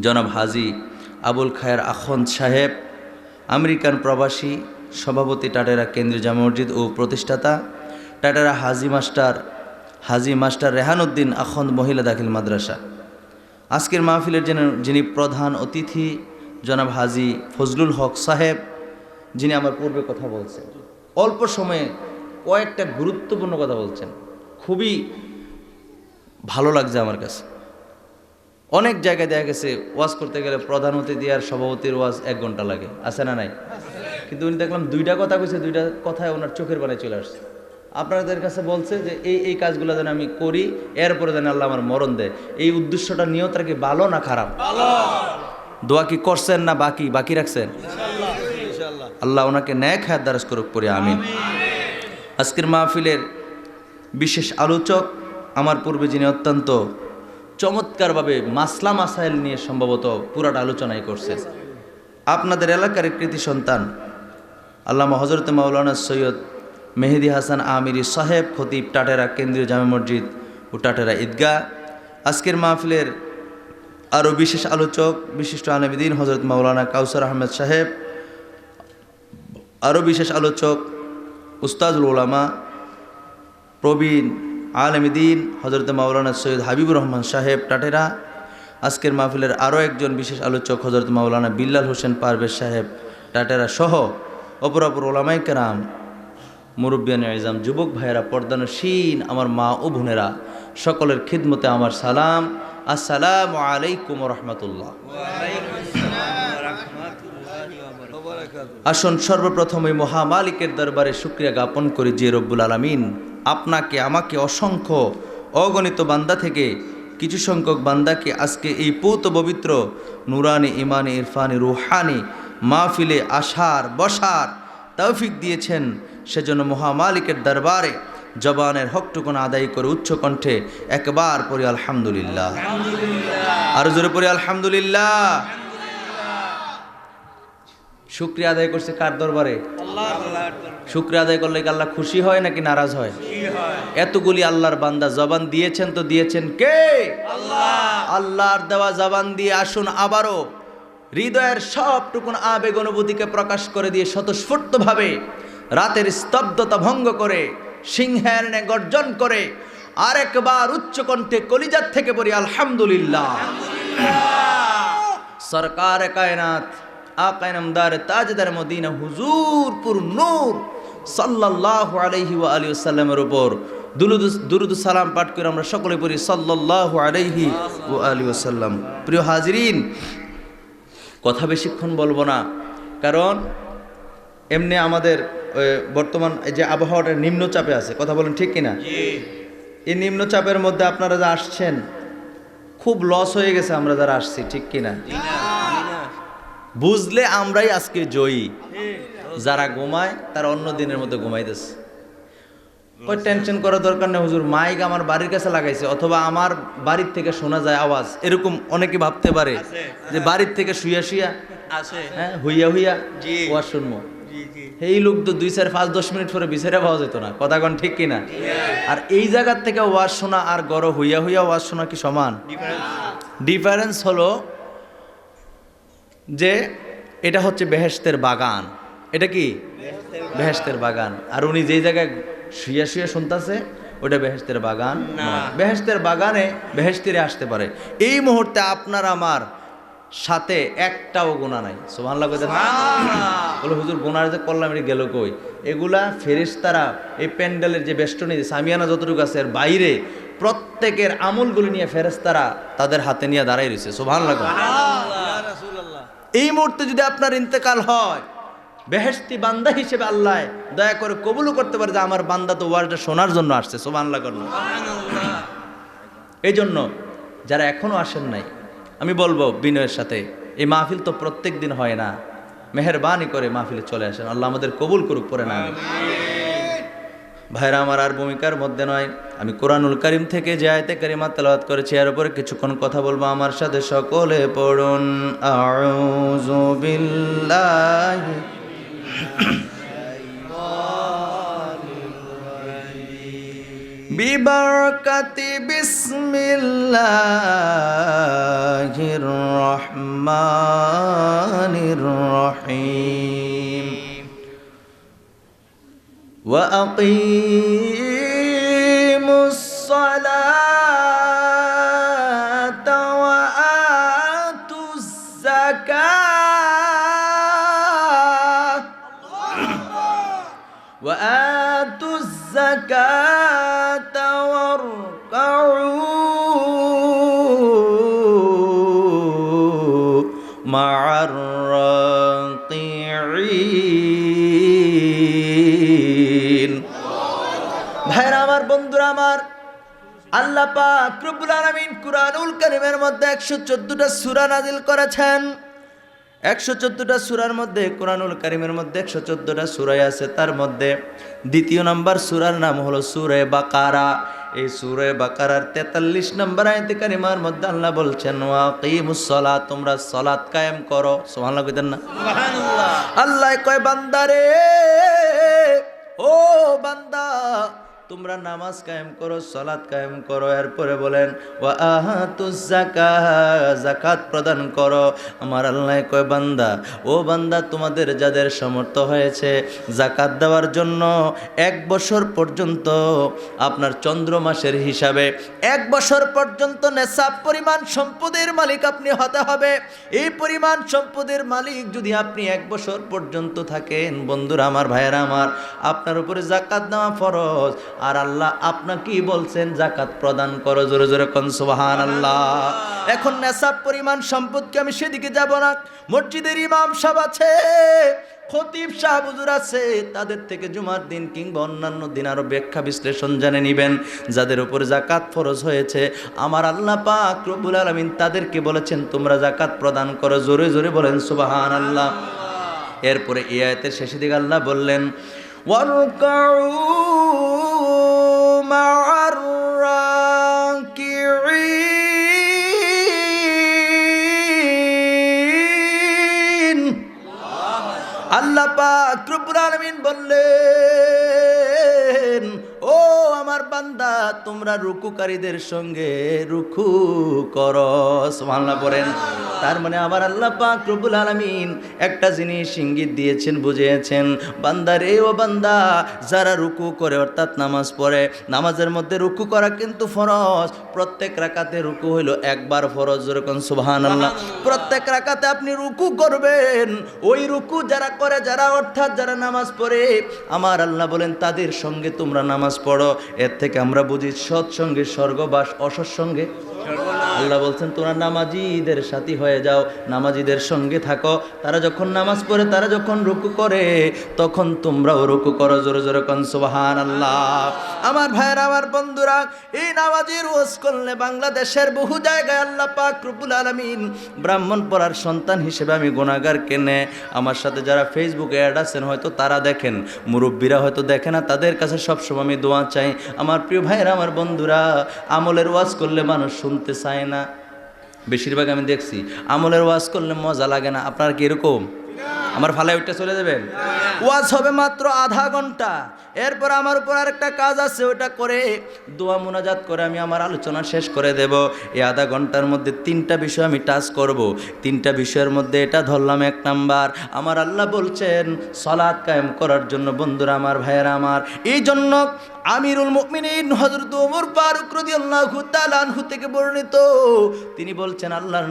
জনাব হাজী আবুল খায়ের আখন্দ সাহেব, আমেরিকান প্রবাসী, সভাপতি টাটেরা কেন্দ্রীয় জামে মসজিদ ও প্রতিষ্ঠাতা টাটেরা হাজি মাস্টার রেহানুদ্দিন আখন্দ মহিলা দাখিল মাদ্রাসা। আজকের মাহফিলের যিনি প্রধান অতিথি জনাব হাজী ফজলুল হক সাহেব, যিনি আমার পূর্বে কথা বলছেন, অল্প সময়ে কয়েকটা গুরুত্বপূর্ণ কথা বলছেন, খুবই ভালো লাগছে আমার কাছে। অনেক জায়গায় দেখা গেছে ওয়াজ করতে গেলে প্রধান অতিথি আর সভাপতির ওয়াজ 1 ঘন্টা লাগে, আছে না নাই? কিন্তু উনি দেখলাম 2টা কথা কইছে, 2টা কথায় ওনার চোখের বানায় চলে আসছে। আপনাদের কাছে বলছে যে এই কাজগুলো যেন আমি করি, এরপরে যেন আল্লাহ আমার মরণ দেয়। এই উদ্দেশ্যটা নিয়তটা কি ভালো না খারাপ? দোয়া কি করছেন না বাকি রাখছেন? আল্লাহ ওনাকে ন্যাক হায়াত দারাজ করুক পড়ে আমিন। আজকের মাহফিলের বিশেষ আলোচক আমার পূর্বে যিনি অত্যন্ত চমৎকারভাবে মাসলা মাসাইল নিয়ে সম্ভবত পুরাটা আলোচনাই করছেন, আপনাদের এলাকার কৃতি সন্তান আল্লামা হযরত মাওলানা সৈয়দ মেহেদি হাসান আমিরি সাহেব, খতিব টাটেরা কেন্দ্রীয় জামে মসজিদ ও টাটেরা ঈদগাহ। আজকের মাহফিলের আরও বিশেষ আলোচক বিশিষ্ট আলেম দ্বীন হযরত মাওলানা কাউসার আহমেদ সাহেব, আরও বিশেষ আলোচক উস্তাদুল উলামা প্রবীণ আলেম দ্বীন হযরত মাওলানা সৈয়দ হাবিবুর রহমান সাহেব টাটেরা। আজকের মাহফিলের আরও একজন বিশেষ আলোচক হযরত মাওলানা বিল্লাল হোসেন পারভেজ সাহেব টাটেরা সহ অপর ওলামায়ে কেরাম, মুরব্বিয়ানে আযম, যুবক ভাইয়েরা, পর্দানশীন আমার মা ও বোনেরা, সকলের খিদমতে আমার সালাম। আসসালামু আলাইকুম ওয়া রাহমাতুল্লাহ। আসুন সর্বপ্রথম এই মহামালিকের দরবারে শুকরিয়া জ্ঞাপন করি যে রব্বুল আলামিন আপনাকে আমাকে অসংখ্য অগণিত বান্দা থেকে কিছু সংখ্যক বান্দাকে আজকে এই পৌত পবিত্র নুরানি ইমানি ইরফানি রুহানি মাহফিলে আসার বসার তৌফিক দিয়েছেন। সেজন্য মহামালিকের দরবারে জবানের হকটুকুন আদায় করে উচ্চ কণ্ঠে একবার পড়ি আলহামদুলিল্লাহ, আরো জোরে পড়ি আলহামদুলিল্লাহ। শুকরিয়া আদায় করছে কার দরবারে? শুকরিয়া আদায় করলে কি আল্লাহ খুশি হয় নাকি নারাজ হয়? এতগুলি আল্লাহর বান্দা জবান দিয়েছেন, তো দিয়েছেন কে? আল্লাহর দেওয়া জবান দিয়ে আসুন আবারও হৃদয়ের সবটুকুন আবেগ অনুভূতিকে প্রকাশ করে দিয়ে স্বতঃস্ফূর্তভাবে রাতের স্তব্ধতা ভঙ্গ করে সিংহের ন্যায় গর্জন করে আরেকবার উচ্চ কণ্ঠে কলিজার থেকে পড়ি আলহামদুলিল্লাহ। সরকার কায়নাত আকা ইনামদার তাজদার মদিনা হুজুর পুর নূর সাল্লাল্লাহু আলাইহি ওয়া আলিহি ওয়াসাল্লামের উপর দুরুদ সালাম পাঠ করে আমরা সকলে পড়ি সাল্লাল্লাহু আলাইহি ওয়া আলিহি ওয়াসাল্লাম। প্রিয় হাজিরিন, কথা বেশিক্ষণ বলবো না, কারণ এমনি আমাদের বর্তমান যে আবহাওয়াটা নিম্নচাপে আছে, কথা বলেন ঠিক কিনা? এই নিম্নচাপের মধ্যে আপনারা যা আসছেন খুব লস হয়ে গেছে, আমরা যারা আসছি, ঠিক কিনা? বুঝলে আমরাই আজকে জয়ী। যারা ঘুমায় তারা অন্য দিনের মধ্যে ঘুমাইতেছে। ওই টেনশন করার দরকার নেই, হুজুর মাইক আমার বাড়ির কাছে লাগাইছে অথবা আমার বাড়ির থেকে শোনা যায় আওয়াজ, এরকম অনেকে ভাবতে পারে যে বাড়ির থেকে শুইয়া হ্যাঁ হইয়া ওয়াজ শুনবো। এই লোক তো 2, 4, 5, 10 মিনিট পরে বিচারে পাওয়া যেত না, কথা কোন ঠিক কিনা? আর এই জায়গার থেকে ওয়াজ শোনা আর গড় হইয়া ওয়াজ শোনা কি সমান? ডিফারেন্স হলো যে এটা হচ্ছে বেহেশতের বাগান। এটা কি বেহেশতের বাগান, আর উনি যেই জায়গায় শুইয়া শুনতেছে ওটা বেহেশতের বাগান না। বেহেশতের বাগানে বেহেশতিরে আসতে পারে। এই মুহূর্তে আপনার আমার সাথে একটাও গুনাহ নাই। সুবহানাল্লাহ কইতে বলে হুজুর গুনাহ যে করলাম এটা গেল কই? এগুলা ফেরেশতারা এই প্যান্ডেলের যে বেষ্টনী সামিয়ানা যতটুকু আছে এর বাইরে প্রত্যেকের আমলগুলি নিয়ে ফেরেশতারা তাদের হাতে নিয়ে দাঁড়াই রয়েছে। সুবহানাল্লাহ। এই মুহূর্তে যদি আপনার ইন্তেকাল হয়, বেহেশতি বান্দা হিসেবে আল্লাহ দয়া করে কবুল করতে পারে যে আমার বান্দা তো ওয়াজটা শোনার জন্য আসছে। সুবহানাল্লাহ। এই জন্য যারা এখনো আসেন নাই, আমি বলবো বিনয়ের সাথে, এই মাহফিল তো প্রত্যেক দিন হয় না, মেহেরবানি করে মাহফিলে চলে আসেন, আল্লাহ আমাদের কবুল করুক পরে না। ভাইরা আমার আর ভূমিকার মধ্যে নয়, আমি কোরআনুল কারীম থেকে যে আয়াতে কারিমা তেলাওয়াত করেছি এর উপরে কিছুক্ষণ কথা বলবো। আমার সাথে সকলে পড়ুন আউযু বিল্লাহি বিবরকতি বিসমিল্লাহির রহমানির রহিম ওয়া আকিমুস সালাতা ওয়া আতুজ যাকাত ওয়া আতুজ যাকাতা ওয়ারকাউ মা'আর রাকিঈন। ভাইরা আমার, বন্ধুরা আমার, আল্লাহ পাক রব্বুল আলামিন কুরআনুল কারীমের মধ্যে 114টা সূরা নাযিল করেছেন। 114টা সূরার মধ্যে, কুরআনুল কারীমের মধ্যে 114টা সূরা আছে। তার মধ্যে দ্বিতীয় নম্বর সূরার নাম হলো সূরা বাকারা। এই সূরা বাকারার 43 নম্বর আয়াতে কারিমার মধ্যে আল্লাহ বলছেন ওয়াকিমুস সালাত, তোমরা সালাত কায়েম করো। সুবহানাল্লাহ কইতেন না? সুবহানাল্লাহ। আল্লাহ কয় বান্দারে, ও বান্দা, তোমরা নামাজ কায়েম করো, সালাত কায়েম করো। এরপরে বলেন ওয়া আতুজ যাকাত, যাকাত প্রদান করো। আমার আল্লাহ কয় বান্দা, ও বান্দা, তোমাদের যাদের সামর্থ্য হয়েছে যাকাত দেওয়ার জন্য 1 বছর পর্যন্ত আপনার চন্দ্র মাসের হিসাবে 1 বছর পর্যন্ত নেশাব পরিমাণ সম্পদের মালিক আপনি হতে হবে। এই পরিমাণ সম্পদের মালিক যদি আপনি 1 বছর পর্যন্ত থাকেন, বন্ধুরা আমার, ভাইয়েরা আমার, আপনার উপরে যাকাত দেওয়া ফরজ। আর আল্লাহ আপনাকেই বলছেন যাকাত প্রদান করো। জোরে জোরে কোন সুবহানাল্লাহ। এখন নেশাব পরিমাণ সম্পদকে আমি সেদিকে যাব না। মসজিদের ইমাম সাহেব আছে, খতিব সাহেব হুজুর আছে, তাদের থেকে জুমার দিন কিংবা অন্যান্য দিন আরো ব্যাখ্যা বিশ্লেষণ জেনে নেবেন। যাদের উপরে যাকাত ফরজ হয়েছে, আমার আল্লাহ পাক রব্বুল আলামিন তাদেরকে বলেছেন তোমরা যাকাত প্রদান করো। জোরে জোরে বলেন সুবহানাল্লাহ। এরপরে এই আয়াতের শেষের দিকে আল্লাহ বললেন ওয়ারকাউ মা'আর রাকিঈন। আল্লাহ পাক রব্বুল আলামিন বললেন, ও আমার বান্দা, তোমরা রুকুকারীদের সঙ্গে রুকু করো। সুবহানাল্লাহ পড়েন। তার মানে আমার আল্লাহ পাক রব্বুল আলামিন একটা জিনিস ইঙ্গিত দিয়েছেন, বুঝিয়েছেন, বান্দা রে, ও বান্দা, যারা রুকু করে অর্থাৎ নামাজ পড়ে, নামাজের মধ্যে রুকু করা কিন্তু ফরজ। প্রত্যেক রাকাতে রুকু হইল একবার ফরজ। যেরকম সুবহানাল্লাহ। প্রত্যেক রাকাতে আপনি রুকু করবেন। ওই রুকু যারা করে, যারা অর্থাৎ যারা নামাজ পড়ে, আমার আল্লাহ বলেন তাদের সঙ্গে তোমরা নামাজ পড়ো। এর থেকে আমরা বুঝি সৎসঙ্গে স্বর্গবাস, অসৎসঙ্গে আল্লাহ বলছেন তোমরা নামাজিদের সাথী হয়ে যাও, নামাজিদের সঙ্গে থাকো। তারা যখন নামাজ পড়ে, তারা যখন রুকু করে, তখন তোমরাও রুকু করো। জোরে জোরে কোন সুবহানাল্লাহ। আমার ভাইয়েরা, আমার বন্ধুরা, এই নামাজের ওয়াজ করলে বাংলাদেশের বহু জায়গায় আল্লাহ পাক রব্বুল আলামিন ব্রাহ্মণ পড়ার সন্তান হিসেবে আমি গুনাহগার কেনে। আমার সাথে যারা ফেসবুকে অ্যাড আছেন হয়তো তারা দেখেন, মুরব্বীরা হয়তো দেখে না, তাদের কাছে সবসময় আমি দোয়া চাই। আমার প্রিয় ভাইয়েরা, আমার বন্ধুরা, আমলের ওয়াজ করলে মানুষ শুনতে চায় না। বেশিরভাগ আমি দেখছি আমলের ওয়াজ করলে মজা লাগে না। আপনার কি এরকম? আমার ফালায় উঠতে চলে যাবেন? ওয়াজ হবে মাত্র আধা ঘন্টা। এরপর আমার উপর আরেকটা কাজ আছে, ওটা করে দোয়া মুনাজাত করে আমি আমার আলোচনা শেষ করে দেব। এই আধা ঘন্টার মধ্যে 3টা বিষয় আমি টাচ করব। 3টা বিষয়ের মধ্যে এটা ধরলাম 1 নাম্বার, আমার আল্লাহ বলছেন সালাত কায়েম করার জন্য। বন্ধুরা আমার, ভাইয়েরা আমার, এই জন্য আমিরুল মুমিনিন হযরত ওমর ফারুক রাদিয়াল্লাহু তাআলা আনহু থেকে বর্ণিত, তিনি বলছেন আল্লাহর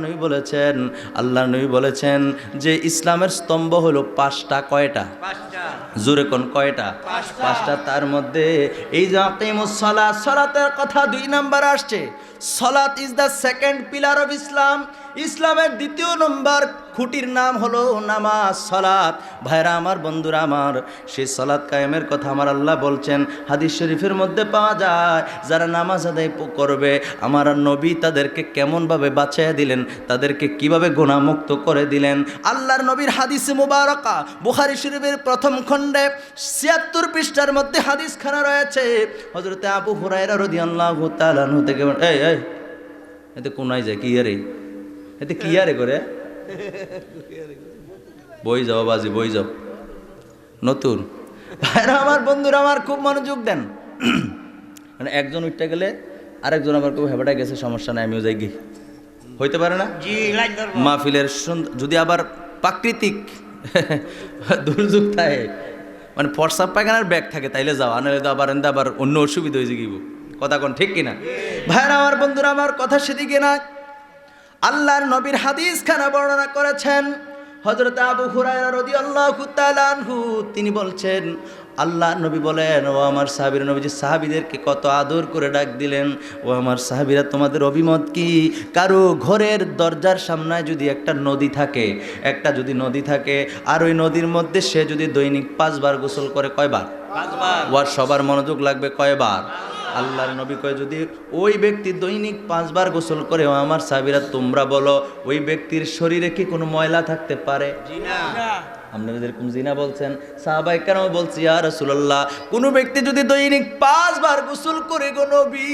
নবী বলেছেন যে ইসলামের স্তম্ভ হলো 5টা। কয়টা? 5টা। জোরে কোন কয়টা? 5টা। তার মধ্যে এই যে আকিমুস সালাত, সালাতের কথা 2 নাম্বার আসছে। Salat is the second pillar of Islam. ইসলামের 2য় নম্বর খুঁটির নাম হলো নামাজ, সালাত। ভাইরা আমার, বন্ধুরা আমার, সেই সালাত কায়েমের কথা আমার আল্লাহ বলছেন। হাদিস শরীফের মধ্যে পাওয়া যায়, যারা নামাজ আদায় করবে, আমার নবী তাদেরকে কেমনভাবে বাঁচাইয়া দিলেন, তাদেরকে কিভাবে গুনাহমুক্ত করে দিলেন। আল্লাহর নবীর হাদিসে মুবারাকা বুখারী শরীফের 1ম খণ্ডে 76 পৃষ্ঠার মধ্যে হাদিসখানা রয়েছে। হযরতে আবু হুরায়রা রাদিয়াল্লাহু তাআলা আনহু থেকে, এতে কোনায় যায় কি আরে, এতে কি আরে করে বই যাও বাজি, বই যাও নতুন। ভাইরা আমার, বন্ধুরা আমার, খুব মনোযোগ দেন। মানে একজন উঠতে গেলে আরেকজন আবার কেউ হেবাটা গেছে, সমস্যা নাই, আমিও যাই গিয়ে, হইতে পারে না? মাহফিলের যদি আবার প্রাকৃতিক দুর্যোগ থাকে, মানে প্রস্রাব পায়খানার ব্যাগ থাকে, তাইলে যাও, আনালে তো আবার অন্য অসুবিধা হয়েছে গিয়ে, কথা কোন ঠিক কিনা? ভাইরা আমার, বন্ধুরা আমার, কথা সেদিকে না, আল্লাহর নবীর হাদিস খানা বর্ণনা করেছেন হযরত আবু হুরায়রা রাদিয়াল্লাহু তাআলা আনহু, তিনি বলছেন আল্লাহর নবী বলেন, ও আমার সাহাবীরা, নবীজি সাহাবীদেরকে কত আদর করে ডাক দিলেন, ও আমার সাহাবীরা, তোমাদের অভিমত কি? কারো ঘরের দরজার সামনে যদি একটা নদী থাকে, আর ওই নদীর মধ্যে সে যদি দৈনিক 5 বার গোসল করে, কয়বার? 5 বার। ওয়ার সবার মনোযোগ লাগবে, কয়বার? আল্লাহর নবী কয়, যদি ওই ব্যক্তি দৈনিক 5 বার গোসল করে, ও আমার সাহাবীরা তোমরা বলো, ওই ব্যক্তির শরীরে কি কোনো ময়লা থাকতে পারে? জি না। আপনারা যেরকম জিনা বলছেন, সাহাবায়ে কেরাম বলছি, ইয়া রাসূলুল্লাহ, কোন ব্যক্তি যদি দৈনিক 5 বার গোসল করে গো নবী,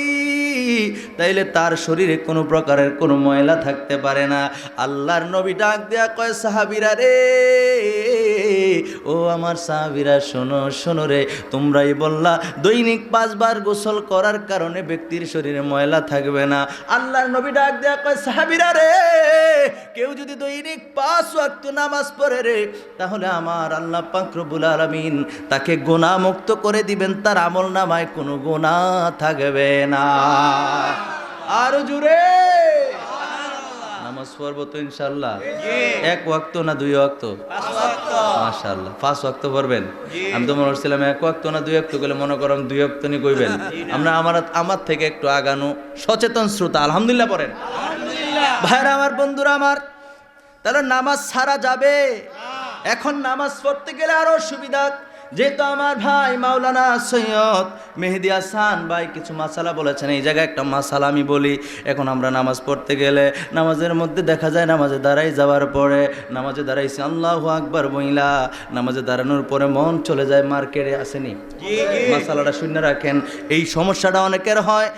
তাইলে তার শরীরে কোনো প্রকারের কোনো ময়লা থাকতে পারে না। আল্লাহর নবী ডাক দেয়া কয়, সাহাবীরা রে, ও আমার সাহাবীরা, শোনো রে, তোমরাই বললা দৈনিক 5 বার গোসল করার কারণে ব্যক্তির শরীরে ময়লা থাকবে না। আল্লাহর নবী ডাক দেয়া কয়, সাহাবীরা রে, কেউ যদি দৈনিক 5 ওয়াক্ত নামাজ পড়ে রে, তাহলে আমার আল্লাহ পাক রব্বুল আলামিন তাকে গুনাহ মুক্ত করে দিবেন, তার আমলনামায় কোনো গুনাহ থাকবে না। আর জুড়ে নামাজ পড়বো তো ইনশাআল্লাহ? এক ওয়াক্ত না 2 ওয়াক্ত? 5 ওয়াক্ত। মাশাআল্লাহ, 5 ওয়াক্ত পড়বেন? আমি তো মনে করছিলাম 1 ওয়াক্ত না 2 ওয়াক্ত গেলে মনে করলাম 2 ওয়াক্ত নি কইবেন। আমরা আমার থেকে একটু আগানো সচেতন শ্রোতা, আলহামদুলিল্লাহ পড়েন। আলহামদুলিল্লাহ। ভাইরা আমার, বন্ধুরা আমার, তাহলে নামাজ ছাড়া যাবে? এখন নামাজ পড়তে গেলে আরো সুবিধা, যেহেতু আমার ভাই মাওলানা সৈয়দ মেহেদী হাসান ভাই কিছু মাসালা বলেছেন, এই জায়গায় একটা মাসালা আমি বলি। এখন আমরা নামাজ পড়তে গেলে নামাজের মধ্যে দেখা যায়, নামাজে দাঁড়াই যাওয়ার পরে, নামাজে দাঁড়াইছি আল্লাহু আকবার বইলা, নামাজে দাঁড়ানোর পরে মন চলে যায় মার্কেটে, আসেনি? মাসালাটা শুনে রাখেন, এই সমস্যাটা অনেকের হয়।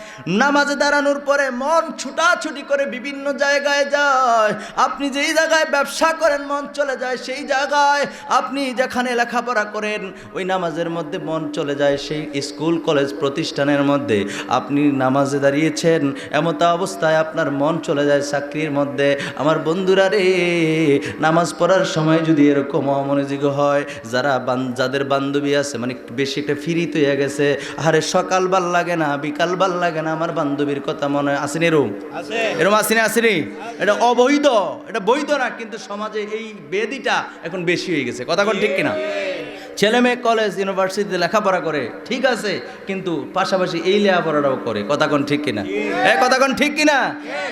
নামাজে দাঁড়ানোর পরে মন ছুটাছুটি করে বিভিন্ন জায়গায় যায়। আপনি যেই জায়গায় ব্যবসা করেন মন চলে যায় সেই জায়গায়, আপনি যেখানে লেখাপড়া করেন ওই নামাজের মধ্যে মন চলে যায়, সেই স্কুল কলেজ প্রতিষ্ঠানের মধ্যে আপনি নামাজে দাঁড়িয়েছেন, এমতা অবস্থায় আপনার মন চলে যায় চাকরির মধ্যে। আমার বন্ধুরা রে, নামাজ পড়ার সময় যদি এরকম অমনোযোগ হয়, যাদের বান্ধবী আছে, মানে বেশি একটা ফিরিত হয়ে গেছে, আরে সকাল ভাল লাগে না, বিকাল ভাল লাগে না, আমার বান্ধবীর কথা মনে হয়, আসেনি? এরকম আসেনি? এটা অবৈধ, এটা বৈধ না, কিন্তু সমাজে এই বেদিটা এখন বেশি হয়ে গেছে, কথা কোন ঠিক কিনা? ছেলে মেয়ে কলেজ ইউনিভার্সিটিতে লেখাপড়া করে, ঠিক আছে, কিন্তু পাশাপাশি এই লেখাপড়াটাও করে, কথা কোন ঠিক কিনা? কথা কোন ঠিক কিনা?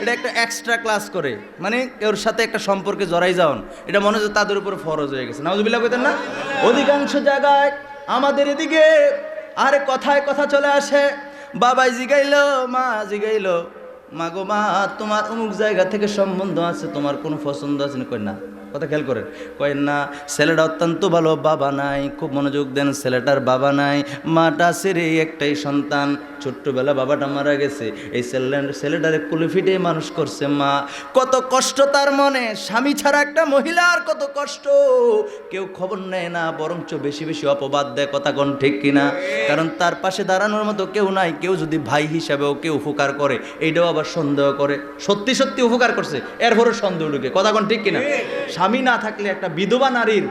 এটা একটা এক্সট্রা ক্লাস করে, মানে ওর সাথে একটা সম্পর্কে জড়াই যাওন, এটা মনে হচ্ছে তাদের উপর ফরজ হয়ে গেছে। নাউজুবিল্লাহ কইতেন না? অধিকাংশ জায়গায় আমাদের এদিকে আরে কথায় কথা চলে আসে, বাবাই জিগাইলো, মা জিগাইলো, মা গো মা, তোমার অমুক জায়গা থেকে সম্বন্ধ আছে, তোমার কোনো পছন্দ আছে না? কই না, কথা খেয়াল করেন, কয়েন না, ছেলেটা অত্যন্ত ভালো, বাবা নাই, খুব মনোযোগ দেন, ছেলেটার বাবা নাই, মাটা ছেড়ে একটাই সন্তান, ছোট্টবেলা বাবাটা মারা গেছে, এই ছেলেটারে কুলে ফিটে মানুষ করছে মা। কত কষ্ট তার মনে, স্বামী ছাড়া একটা মহিলার কত কষ্ট, কেউ খবর নেয় না, বরঞ্চ বেশি বেশি অপবাদ দেয়, কথা কোন ঠিক কিনা? কারণ তার পাশে দাঁড়ানোর মতো কেউ নাই। কেউ যদি ভাই হিসাবেও কেউ উপকার করে, এইটাও আবার সন্দেহ করে, সত্যি সত্যি উপকার করছে, এরপরও সন্দেহ ঢুকে, কথা কোন ঠিক কিনা? স্বামী না থাকলে একটা বিধবা নারীর,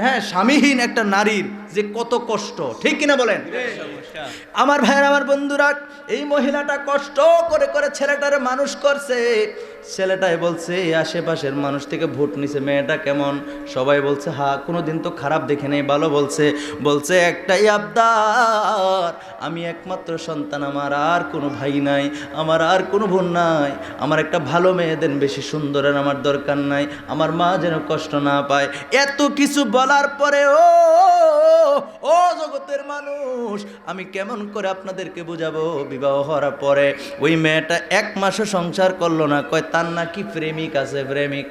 হ্যাঁ, স্বামীহীন একটা নারীর যে কত কষ্ট, ঠিক কিনা বলেন? আমার ভাইয়ের, আমার বন্ধুরা, এই মহিলাটা কষ্ট করে করে ছেলেটারে মানুষ করছে। ছেলেটাই বলছে, আশেপাশের মানুষ থেকে ভোট নিছে, মেয়েটা কেমন, সবাই বলছে হ্যাঁ, কোনোদিন তো খারাপ দেখে নেই, ভালো বলছে একটাই আবদার, আমি একমাত্র সন্তান, আমার আর কোনো ভাই নাই, আমার আর কোনো বোন নাই, আমার একটা ভালো মেয়ে দেন, বেশি সুন্দরের আমার দরকার নাই, আমার মা যেন কষ্ট না পায়। এত কিছু বলার পরে ও জগতের মানুষ, আমি কেমন করে আপনাদেরকে বুঝাবো? বিবাহ হওয়ার পরে ওই মেয়েটা 1 মাসও সংসার করলো না, কয় তার নাকি প্রেমিক আছে, প্রেমিক।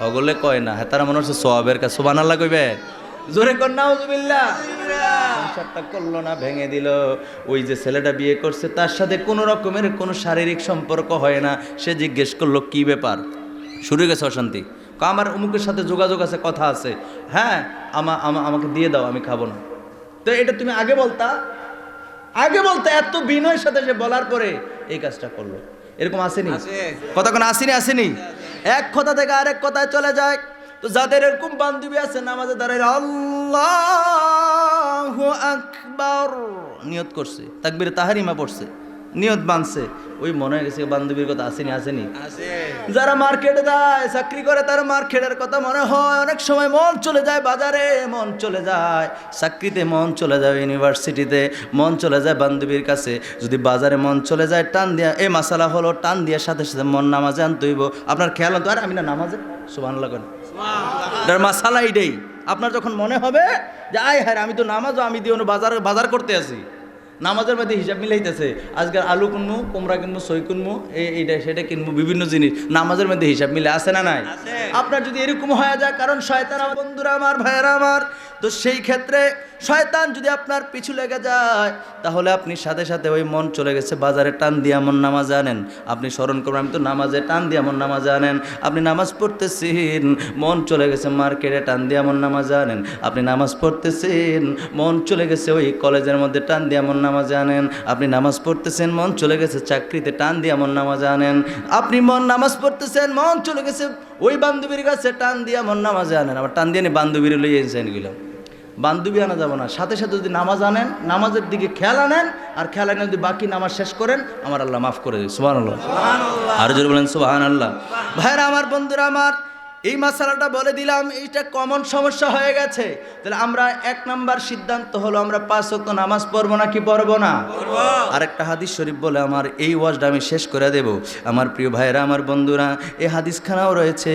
ওগুলো কয় না, হ্যাঁ, তারা মনে হচ্ছে সোয়াবের কাছে, সুবহানাল্লাহ কইবে, জোরে কর নাউজুবিল্লাহ। সংসারটা করলো না, ভেঙে দিল। ওই যে ছেলেটা বিয়ে করছে তার সাথে কোনো রকমের কোনো শারীরিক সম্পর্ক হয় না। সে জিজ্ঞেস করলো কি ব্যাপার, শুরু গেছে অশান্তি, আমার অমুকের সাথে যোগাযোগ আছে, কথা আছে, হ্যাঁ আমাকে দিয়ে দাও, আমি খাবো না। তো এটা তুমি আগে বলতা, আগে বলতে এত বিনয়ের সাথে সে বলার পরে এই কাজটা করলো। এরকম আসেনি? কথা কোনো আসেনি? এক কথা থেকে আরেক কথায় চলে যায়। তো যাদের এরকম বান্ধবী আছে নামাজে দাঁড়ায় আল্লাহু আকবার নিয়ত করছে, তাকবীরে তাহরিমা পড়ছে, নিয়ত বানছে, ওই মনে হয়ে গেছে বান্ধবীর কথা আসেনি? যারা মার্কেটে যায় চাকরি করে তারা মার্কেটের কথা মনে হয়, অনেক সময় মন চলে যায় বাজারে, মন চলে যায় চাকরিতে, মন চলে যায় ইউনিভার্সিটিতে, মন চলে যায় বান্ধবীর কাছে। যদি বাজারে মন চলে যায় টান দিয়া, এই মাসালা হলো টান দেওয়ার সাথে সাথে মন নামাজে আনতে হইব। আপনার খেয়াল হতো আর আমি না নামাজে, সুবহানাল্লাহ করেন, মাসালা এইটাই। আপনার যখন মনে হবে যে আয় হ্যাঁ আমি তো নামাজও আমি দিয়ে বাজার করতে আছি, নামাজের মধ্যে হিসাব মিলাইতেছে, আজকাল আলু কিনবো, কুমড়া কিনবো, সই কিনবো, এইটা সেটা কিনবো, বিভিন্ন জিনিস নামাজের মধ্যে হিসাব মিলে আছে না নাই? আপনার যদি এরকম হয়ে যায়, কারণ শয়তান আমার বন্ধুরা আমার, ভাইয়েরা আমার, তো সেই ক্ষেত্রে শয়তান যদি আপনার পিছু লেগে যায় তাহলে আপনি সাথে সাথে ওই মন চলে গেছে বাজারে টান দিয়ে মন নামাজে আনেন। আপনি স্মরণ করবেন আমি তো নামাজে টান দিয়ে মন নামাজে আনেন। আপনি নামাজ পড়তেছেন, মন চলে গেছে মার্কেটে টান দিয়ে মন নামাজে আনেন। আপনি নামাজ পড়তেছেন, মন চলে গেছে ওই কলেজের মধ্যে টান দিয়ে মন নামাজে আনেন। আপনি নামাজ পড়তেছেন, মন চলে গেছে চাকরিতে টান দিয়ে মন নামাজে আনেন। আপনি নামাজ পড়তেছেন, মন চলে গেছে ওই বান্ধবীর কাছে টান দিয়ে মন নামাজে আনেন। আবার টান দিয়ে বান্ধবীর লইয়ে এসেছেন গেলাম, বান্ধবী আনা যাব না, সাথে সাথে যদি নামাজ আনেন, নামাজের দিকে খেয়াল আনেন, আর খেয়াল আনেন যদি বাকি নামাজ শেষ করেন, আমার আল্লাহ মাফ করে দেবে। সুবহানাল্লাহ, আর জোরে বলেন সুবহানাল্লাহ। ভাইরা আমার, বন্ধুরা আমার, এই মাসালাটা বলে দিলাম, এইটা কমন সমস্যা হয়ে গেছে। তাহলে আমরা 1 নাম্বার সিদ্ধান্ত হলো আমরা 5 ওয়াক্ত নামাজ পড়বো না কি পড়বো না? আরেকটা হাদিস শরীফ বলে আমার এই ওয়াজটা আমি শেষ করে দেব। আমার প্রিয় ভাইরা আমার, বন্ধুরা, এই হাদিসখানাও রয়েছে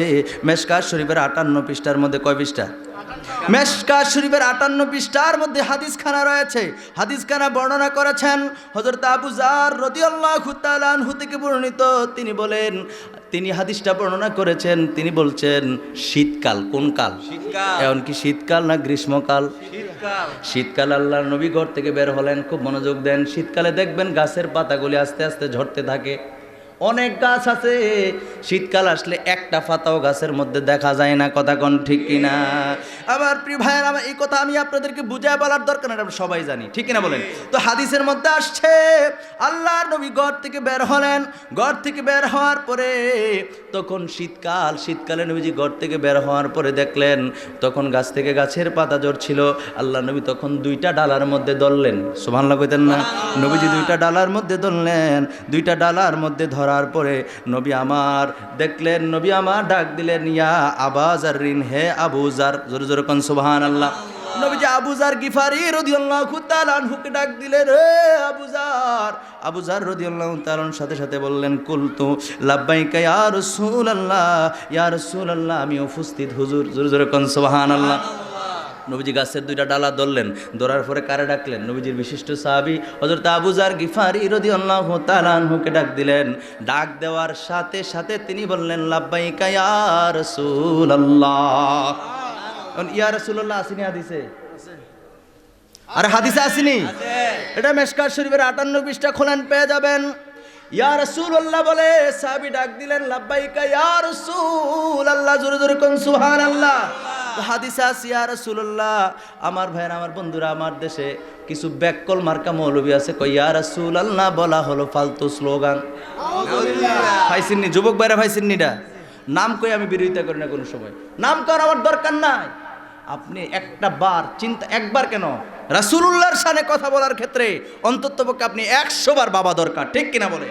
মেশকাত শরীফের 58 পৃষ্ঠার মধ্যে। কয় পৃষ্ঠা? মেশকাত শরীফের 58 পৃষ্ঠার মধ্যে হাদিসখানা রয়েছে। হাদিসখানা বর্ণনা করেছেন হযরত আবু যার রাদিয়াল্লাহু তাআলা আনহু থেকে বর্ণিত। তিনি বলেন, তিনি হাদিসটা বর্ণনা করেছেন, তিনি বলছেন শীতকাল, কোন কাল? এখন কি শীতকাল না গ্রীষ্মকাল? শীতকাল। আল্লাহর নবী ঘর থেকে বের হলেন, খুব মনোযোগ দেন। শীতকালে দেখবেন গাছের পাতাগুলি আস্তে আস্তে ঝরতে থাকে। অনেক গাছ আছে, শীতকাল আসলে একটা পাতাও গাছের মধ্যে দেখা যায় না। কথা কোন ঠিক কিনা? আমার প্রিয় ভাইয়েরা, আমার এই কথা আমি আপনাদেরকে বুঝায় বলার দরকার নেই, আমরা সবাই জানি, ঠিক কিনা বলেন? তো হাদিসের মধ্যে আসছে আল্লাহর নবী ঘর থেকে বের হলেন। ঘর থেকে বের হওয়ার পরে তখন শীতকাল, শীতকালে নবীজি ঘর থেকে বের হওয়ার পরে দেখলেন তখন গাছ থেকে গাছের পাতা ঝরছিল। আল্লাহ নবী তখন 2টা ডালার মধ্যে ধরলেন। সুবহানাল্লাহ কইতেন না? নবীজি 2টা ডালার মধ্যে ধরলেন। 2টা ডালার মধ্যে ধরার পরে নবী আমার দেখলেন, নবী আমার ডাক দিলেন, ইয়া আবা যাররিন, হে আবু যার। জোরে জোরে কোন সুবহানাল্লাহ। নবীজি আবু যার গিফারি রাদিয়াল্লাহু তাআলা আনহুকে ডাক দিলেন, হে আবু যার। আবু যার রাদিয়াল্লাহু তাআলা সাথে সাথে বললেন, কুলতু লাব্বাইকা ইয়া রাসূলুল্লাহ, ইয়া রাসূলুল্লাহ, আমি উপস্থিত হুজুর। জোরে জোরে কোন সুবহানাল্লাহ। নবীজি গাছের 2টা ডালা ধরলেন, ধরার পরে কারে ডাকলেন? নবীজির বিশিষ্ট সাহাবী হযরত আবু যার গিফারি রাদিয়াল্লাহু তাআলা আনহুকে ডাক দিলেন। ডাক দেওয়ার সাথে সাথে তিনি বললেন, লাব্বাইকা ইয়া রাসূলুল্লাহ। ইয়া রাসূলুল্লাহ আসেনি হাদিসে? আরে হাদিসে আসেনি? এটা মেশকাত শরীফের 58 পৃষ্ঠা খোলেন, পেয়ে যাবেন। ইয়া রাসূলুল্লাহ বলে সাহাবী ডাক দিলেন, লাব্বাইকা ইয়া রাসূলুল্লাহ। জোরে জোরে কোন সুবহানাল্লাহ। হাদিসে আছে, ইয়া রাসূলুল্লাহ, আমার ভাইরা আমার, বন্ধুরা, আমার দেশে কিছু ব্যাককল মার্কা মৌলবী আছে, কই ইয়া রাসূলুল্লাহ বলা হলো ফালতু স্লোগান। পাইছেননি যুবক ভাইরা? পাইছেননি? এটা নাম কই আমি বিরোধিতা করি না কোনো সময়, নাম করার আমার দরকার নাই। আপনি একটা বার চিন্তা, একবার কেন, রাসূলুল্লাহর শানে কথা বলার ক্ষেত্রে অন্ততপক্ষে আপনি 100 বার বাবা দরকার, ঠিক কিনা বলে?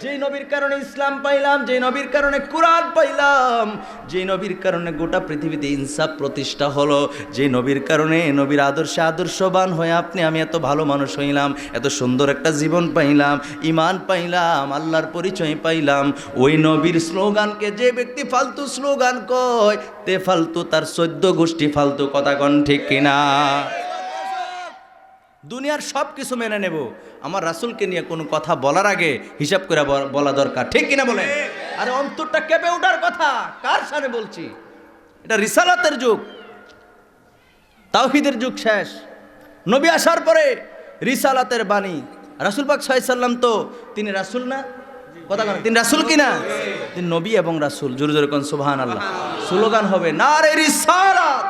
যেই নবীর কারণে ইসলাম পাইলাম, যেই নবীর কারণে কুরআন পাইলাম, যেই নবীর কারণে গোটা পৃথিবীতে ইনসাফ প্রতিষ্ঠা হলো, যেই নবীর কারণে নবীর আদর্শে আদর্শবান হয়ে আপনি আমি এত ভালো মানুষ হইলাম, এত সুন্দর একটা জীবন পাইলাম, ঈমান পাইলাম, আল্লাহর পরিচয় পাইলাম, ওই নবীর স্লোগানকে যে ব্যক্তি ফালতু স্লোগান কয়, তে ফালতু, তার 14 গোষ্ঠী ফালতু। কথা কোন ঠিক কিনা? দুনিয়ার সব কিছু মেনে নেব, আমার রাসূলকে নিয়ে কোনো কথা বলার আগে হিসাব করে বলা দরকার, ঠিক কিনা বলে? আরে অন্তরটা কেঁপে ওঠার কথা, কার সামনে বলছি? এটা রিসালাতের যুগ, তাওহীদের যুগ শেষ। নবী আসার পরে রিসালাতের বাণী। রাসূল পাক সাল্লাল্লাহু আলাইহি সাল্লাম তো তিনি রাসূল না? কথা বলেন, তিনি রাসূল কিনা? তিনি নবী এবং রাসূল। জোরে জোরে কোন সুবহানাল্লাহ। স্লোগান হবে নারে রিসালাত,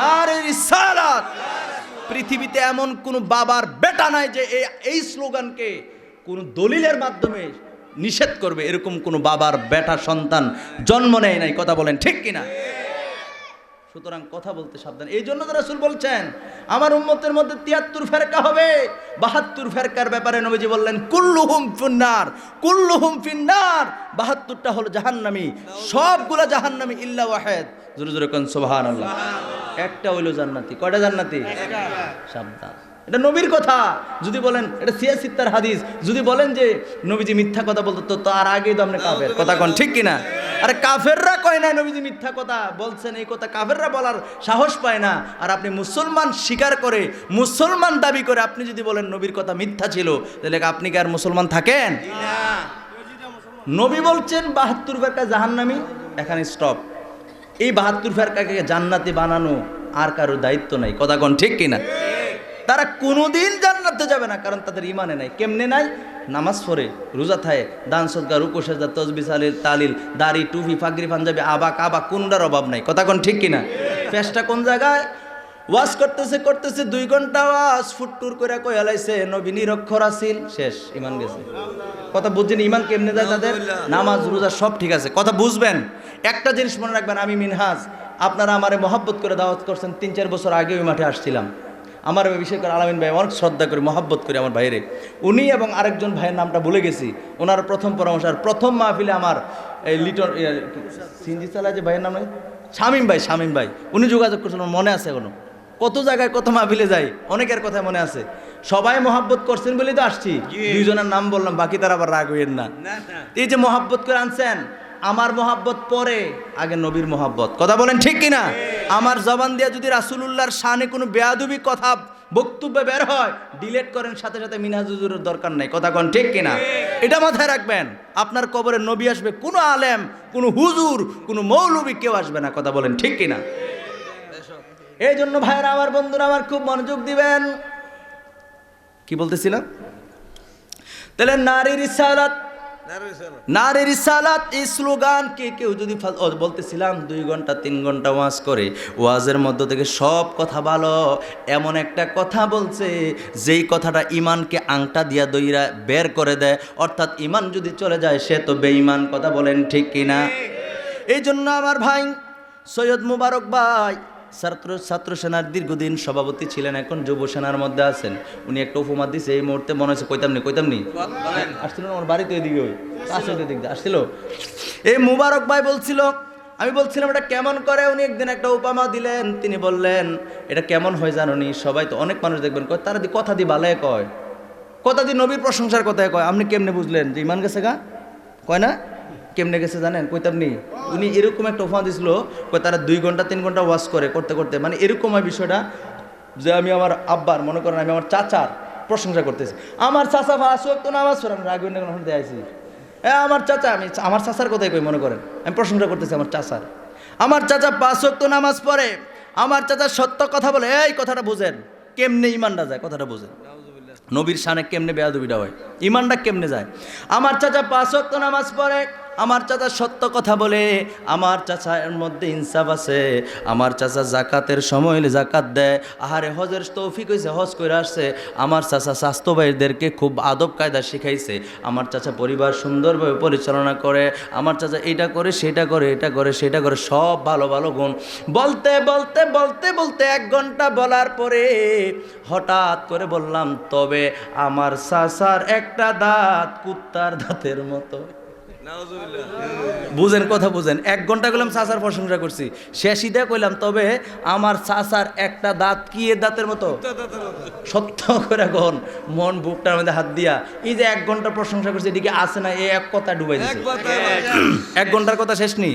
নারে রিসালাত। পৃথিবীতে এমন কোনো বাবার বেটা নাই যে এই স্লোগানকে কোনো দলিলের মাধ্যমে নিষেধ করবে, এরকম কোনো বাবার বেটা সন্তান জন্ম নেয় নাই। কথা বলেন ঠিক কিনা? সুতরাং কথা বলতে সাবধান। এই জন্য তো রাসূল বলছেন আমার উম্মতের মধ্যে ৭৩ ফেরকা হবে। ৭২ ফেরকার ব্যাপারে নবীজি বললেন কুল্লুহুম ফিন্নার, কুল্লুহুম ফিন্নার, ৭২টা হলো জাহান্নামী, সবগুলা জাহান্নামী ইল্লা ওয়াহিদ। জোরে জোরে কোন সুবহানাল্লাহ। একটা হইলো জান্নাতি। কয়টা জান্নাতি? সাবধান, এটা নবীর কথা। যদি বলেন এটা সিয়াসিত্তার হাদিস, যদি বলেন যে নবীজি মিথ্যা কথা বলতো তো তার আগেই তো আপনি কাফের। কথা কোন ঠিক কিনা? আরে কাফেররা কয় না নবীজি মিথ্যা কথা বলছেন, এই কথা কাফেররা বলার সাহস পায় না। আর আপনি মুসলমান স্বীকার করে, মুসলমান দাবি করে আপনি যদি বলেন নবীর কথা মিথ্যা ছিল, তাহলে আপনি কি আর মুসলমান থাকেন? নবী বলছেন ৭২ ফেরকা জাহান্নামী। এখানে স্টপ। এই ৭২ ফেরকাকে জান্নাতি বানানো আর কারোর দায়িত্ব নাই। কথা কোন ঠিক কিনা? তারা কোনোদিন জান্নাতে যাবে না, কারণ তাদের ইমানে নাই। কেমনে নাই? নামাজ পড়ে, রোজা থাকে, দান সদকা, রুকু সেজদা, তাসবিহ তালিল, দাড়ি, টুপি, পাগড়ি, পাঞ্জাবি, আবা কোনটার অভাব নাই। কথা কোন ঠিক কিনা? ফেসটা কোন জায়গায়? ওয়াজ করতেছে 2 ঘন্টা ওয়াজ ফুটটুর করে কই আলাইছে নবী নিরক্ষর আছিল, শেষ, ইমান গেছে। কথা বুঝছেন? ইমান কেমনে যায় তাদের? নামাজ রোজা সব ঠিক আছে। কথা বুঝবেন। একটা জিনিস মনে রাখবেন, আমি মিনহাজ, আপনারা আমারে মহব্বত করে দাওয়াত করছেন। 3-4 বছর আগে ওই মাঠে আসছিলাম। আমার বিশেষ করে আলামিন ভাই অনেক শ্রদ্ধা করি, মহব্বত করি আমার ভাইরে। উনি এবং আরেকজন ভাইয়ের নামটা ভুলে গেছি, ওনার প্রথম পরামর্শ। আর প্রথম মাহফিলে আমার এই লিটন সিনজি চালায় যে ভাইয়ের নাম নাই, শামীম ভাই, উনি যোগাযোগ করছেন, মনে আছে এখনো। কত জায়গায় কত মাহফিলে যাই, অনেকের কথা মনে আছে। সবাই মহব্বত করছেন বলেই তো আসছি। 2 জনের নাম বললাম, বাকি তারা আবার রাগ হইয়েন না। এই যে মহব্বত করে আনছেন, আমার মহব্বত পরে, আগে নবীর মহব্বত। কথা বলেন ঠিক কিনা? আমার জবান দিয়ে যদি রাসূলুল্লাহর শানে কোনো বেয়াদবি কথা বক্তব্য বের হয়, ডিলিট করেন, সাথে সাথে মিনহাজ হুজুরের দরকার নাই। কথা কোন ঠিক কিনা? এটা মাথায় রাখবেন। আপনার কবরে নবী আসবে, কোনো আলেম, কোনো হুজুর, কোনো মৌলবী কেউ আসবে না। কথা বলেন ঠিক কিনা? এই জন্য ভাইরা আমার, বন্ধুরা আমার, খুব মনোযোগ দিবেন। কি বলতেছিলাম? তাহলে নারীর রিসালাত এই স্লোগানকে কেউ যদি বলতেছিলাম 2 ঘন্টা 3 ঘন্টা ওয়াজ করে, ওয়াজের মধ্য থেকে সব কথা ভালো, এমন একটা কথা বলছে যেই কথাটা ইমানকে আংটা দিয়া দইরা বের করে দেয়। অর্থাৎ ইমান যদি চলে যায় সে তো বেঈমান। কথা বলেন ঠিক কিনা? এই জন্য আমার ভাই সৈয়দ মুবারক ভাই ছাত্র সেনার দীর্ঘদিন সভাপতি ছিলেন, এখন যুব সেনার মধ্যে আছেন। উনি একটা উপমা দিছে, এই মুহূর্তে মনে হচ্ছে কইতাম নি আসছিল আমার বাড়িতে, এদিকে ওই দিকে আসছিল। এই মুবারক ভাই বলছিল, আমি বলছিলাম এটা কেমন করে। উনি একদিন একটা উপমা দিলেন, তিনি বললেন এটা কেমন হয় জানোনি? সবাই তো, অনেক মানুষ দেখবেন কয় তারা কথা দি বালায় কয়, কথা দি নবীর প্রশংসার কথায় কয়। আপনি কেমনে বুঝলেন যে ইমান গেছে গা? কয় না? কেমনে গেছে জানেন? কইতাম নি। উনি এরকম একটা উপমা দিছিল, কয় তারা 2 ঘন্টা 3 ঘন্টা ওয়াজ করে, করতে মানে এরকম হয় বিষয়টা যে আমি আমার আব্বার, মনে করেন আমি আমার চাচার প্রশংসা করতেছি। আমার চাচা 5 ওয়াক্ত নামাজ পড়ে, আমি রাগবেন না কোনো দেয়াইছি। আমার চাচা, আমি আমার চাচার কথাই কই, মনে করেন আমি প্রশংসা করতেছি আমার চাচার। আমার চাচা 5 ওয়াক্ত নামাজ পড়ে, আমার চাচা সত্য কথা বলে। এই কথাটা বুঝেন, কেমনে ইমানটা যায়, কথাটা বুঝেন। নবীর শানে কেমনে বেয়াদবিটা হয়, ইমানটা কেমনে যায়। আমার চাচা 5 ওয়াক্ত নামাজ পড়ে, আমার চাচা সত্য কথা বলে, আমার চাচার মধ্যে ইনসাফ আছে, আমার চাচা জাকাতের সময় হলে জাকাত দেয়, আহারে হজের তৌফিক হয়েছে, হজ করে আসছে, আমার চাচা স্বাস্থ্য ভাইদেরকে খুব আদব কায়দা শিখাইছে, আমার চাচা পরিবার সুন্দরভাবে পরিচালনা করে, আমার চাচা এটা করে সেটা করে, এটা করে সেটা করে, সব ভালো ভালো গুণ বলতে বলতে বলতে বলতে 1 ঘন্টা বলার পরে হঠাৎ করে বললাম, তবে আমার চাচার একটা দাঁত কুত্তার দাঁতের মতো। বুঝেন, কথা বুঝেন। 1 ঘন্টা কইলাম চাচার প্রশংসা করছি, শেষই দিয়ে কইলাম তবে আমার চাচার একটা দাঁত কি এর দাঁতের মতো। সত্য করে গন মন বুকটার মধ্যে হাত দিয়া, এই যে 1 ঘন্টা প্রশংসা করছি, এদিকে আসে না, এই এক কথা ডুবাই দিছে। 1 ঘন্টার কথা শেষ নি,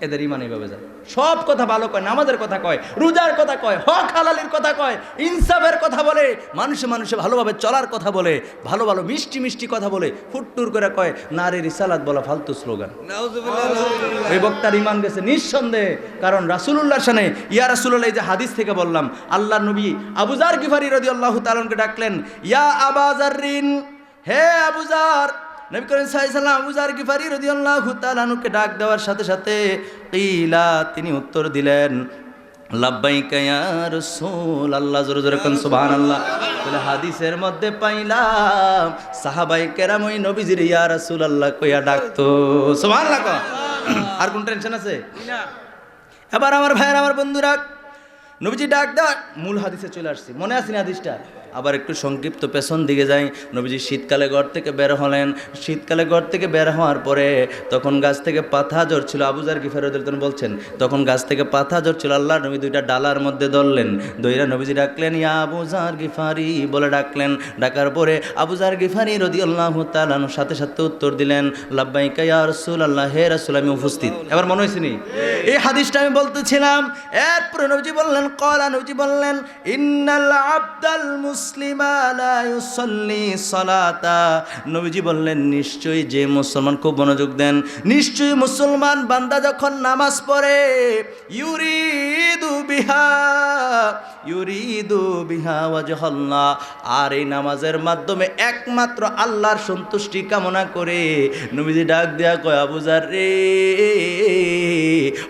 এদের ইমান এইভাবে যায়। সব কথা ভালো কয়, নামাজের কথা কয়, রোজার কথা কয়, হক হালালির কথা কয়, ইনসাফের কথা বলে, মানুষে ভালোভাবে চলার কথা বলে, ভালো ভালো মিষ্টি মিষ্টি কথা বলে, ফুটটুর করে কয় নারীর রিসালাত বলা ফালতু স্লোগান। ওই বক্তার ইমান গেছে নিঃসন্দেহে। কারণ রাসূলুল্লাহর শানে, ইয়া রাসূলুল্লাহ, এই যে হাদিস থেকে বললাম, আল্লাহর নবী আবু যার গিফারি রাদিয়াল্লাহু তাআলা আনহু ডাকলেন, ইয়া আবা যাররিন, হে আবু যার। নবী করিম সাল্লাল্লাহু আলাইহি ওয়াসাল্লাম আবু যার গিফারি রাদিয়াল্লাহু তাআলা আনহুকে ডাক দেওয়ার সাথে সাথে কিলা, তিনি উত্তর দিলেন, লাব্বাইকা ইয়া রাসূল আল্লাহ, জোরে জোরে কোন সুবহানাল্লাহ। তাহলে হাদিসের মধ্যে পাইলাম সাহাবায়ে কেরাম ওই নবীজির ইয়া রাসূলুল্লাহ কইয়া ডাকতো। সুবহানাল্লাহ। আর কোন টেনশন আছে? এবার আমার ভাইয়ের, আমার বন্ধুরা, নবীজি ডাক দেওয়া মূল হাদিসে চলে আসছি, মনে আছে না হাদিসটা? আবার একটু সংক্ষিপ্ত পেছন দিকে যাই। নবীজি শীতকালে ঘর থেকে বের হলেন। শীতকালে ঘর থেকে বের হওয়ার পরে তখন গাছ থেকে পাতা ঝরছিল। আবু যার গিফারি রাদিয়াল্লাহু আনহু বলছেন তখন গাছ থেকে পাতা ঝরছিল। আল্লাহ নবী দুইটা ডালার মধ্যে ধরলেন, দইরা নবীজি ডাকলেন ইয়া আবু যার গিফারি বলে ডাকলেন। ডাকার পরে আবু যার গিফারি রাদিয়াল্লাহু তাআলা সাথে সাথে উত্তর দিলেন লাব্বাইকা ইয়া রাসূলুল্লাহ, হে রাসূল আমি উপস্থিত। এবার মনে হয়েছে নি এই হাদিসটা আমি বলতেছিলাম। এরপরে নবীজি বললেন ক্বালা, নবীজি বললেন ইন্নাল আবদাল মুসলিমা লা ইউসাল্লি সালাতা। নবীজি বললেন নিশ্চয়ই যে মুসলমান, খুব মনোযোগ দেন, নিশ্চয়ই মুসলমান বান্দা যখন নামাজ পড়ে ইউরিদু বিহা ওয়াজহাল্লাহ, আর এই নামাজের মাধ্যমে একমাত্র আল্লাহর সন্তুষ্টি কামনা করে, নবীজি ডাক দেয়া কয় আবু যার রে,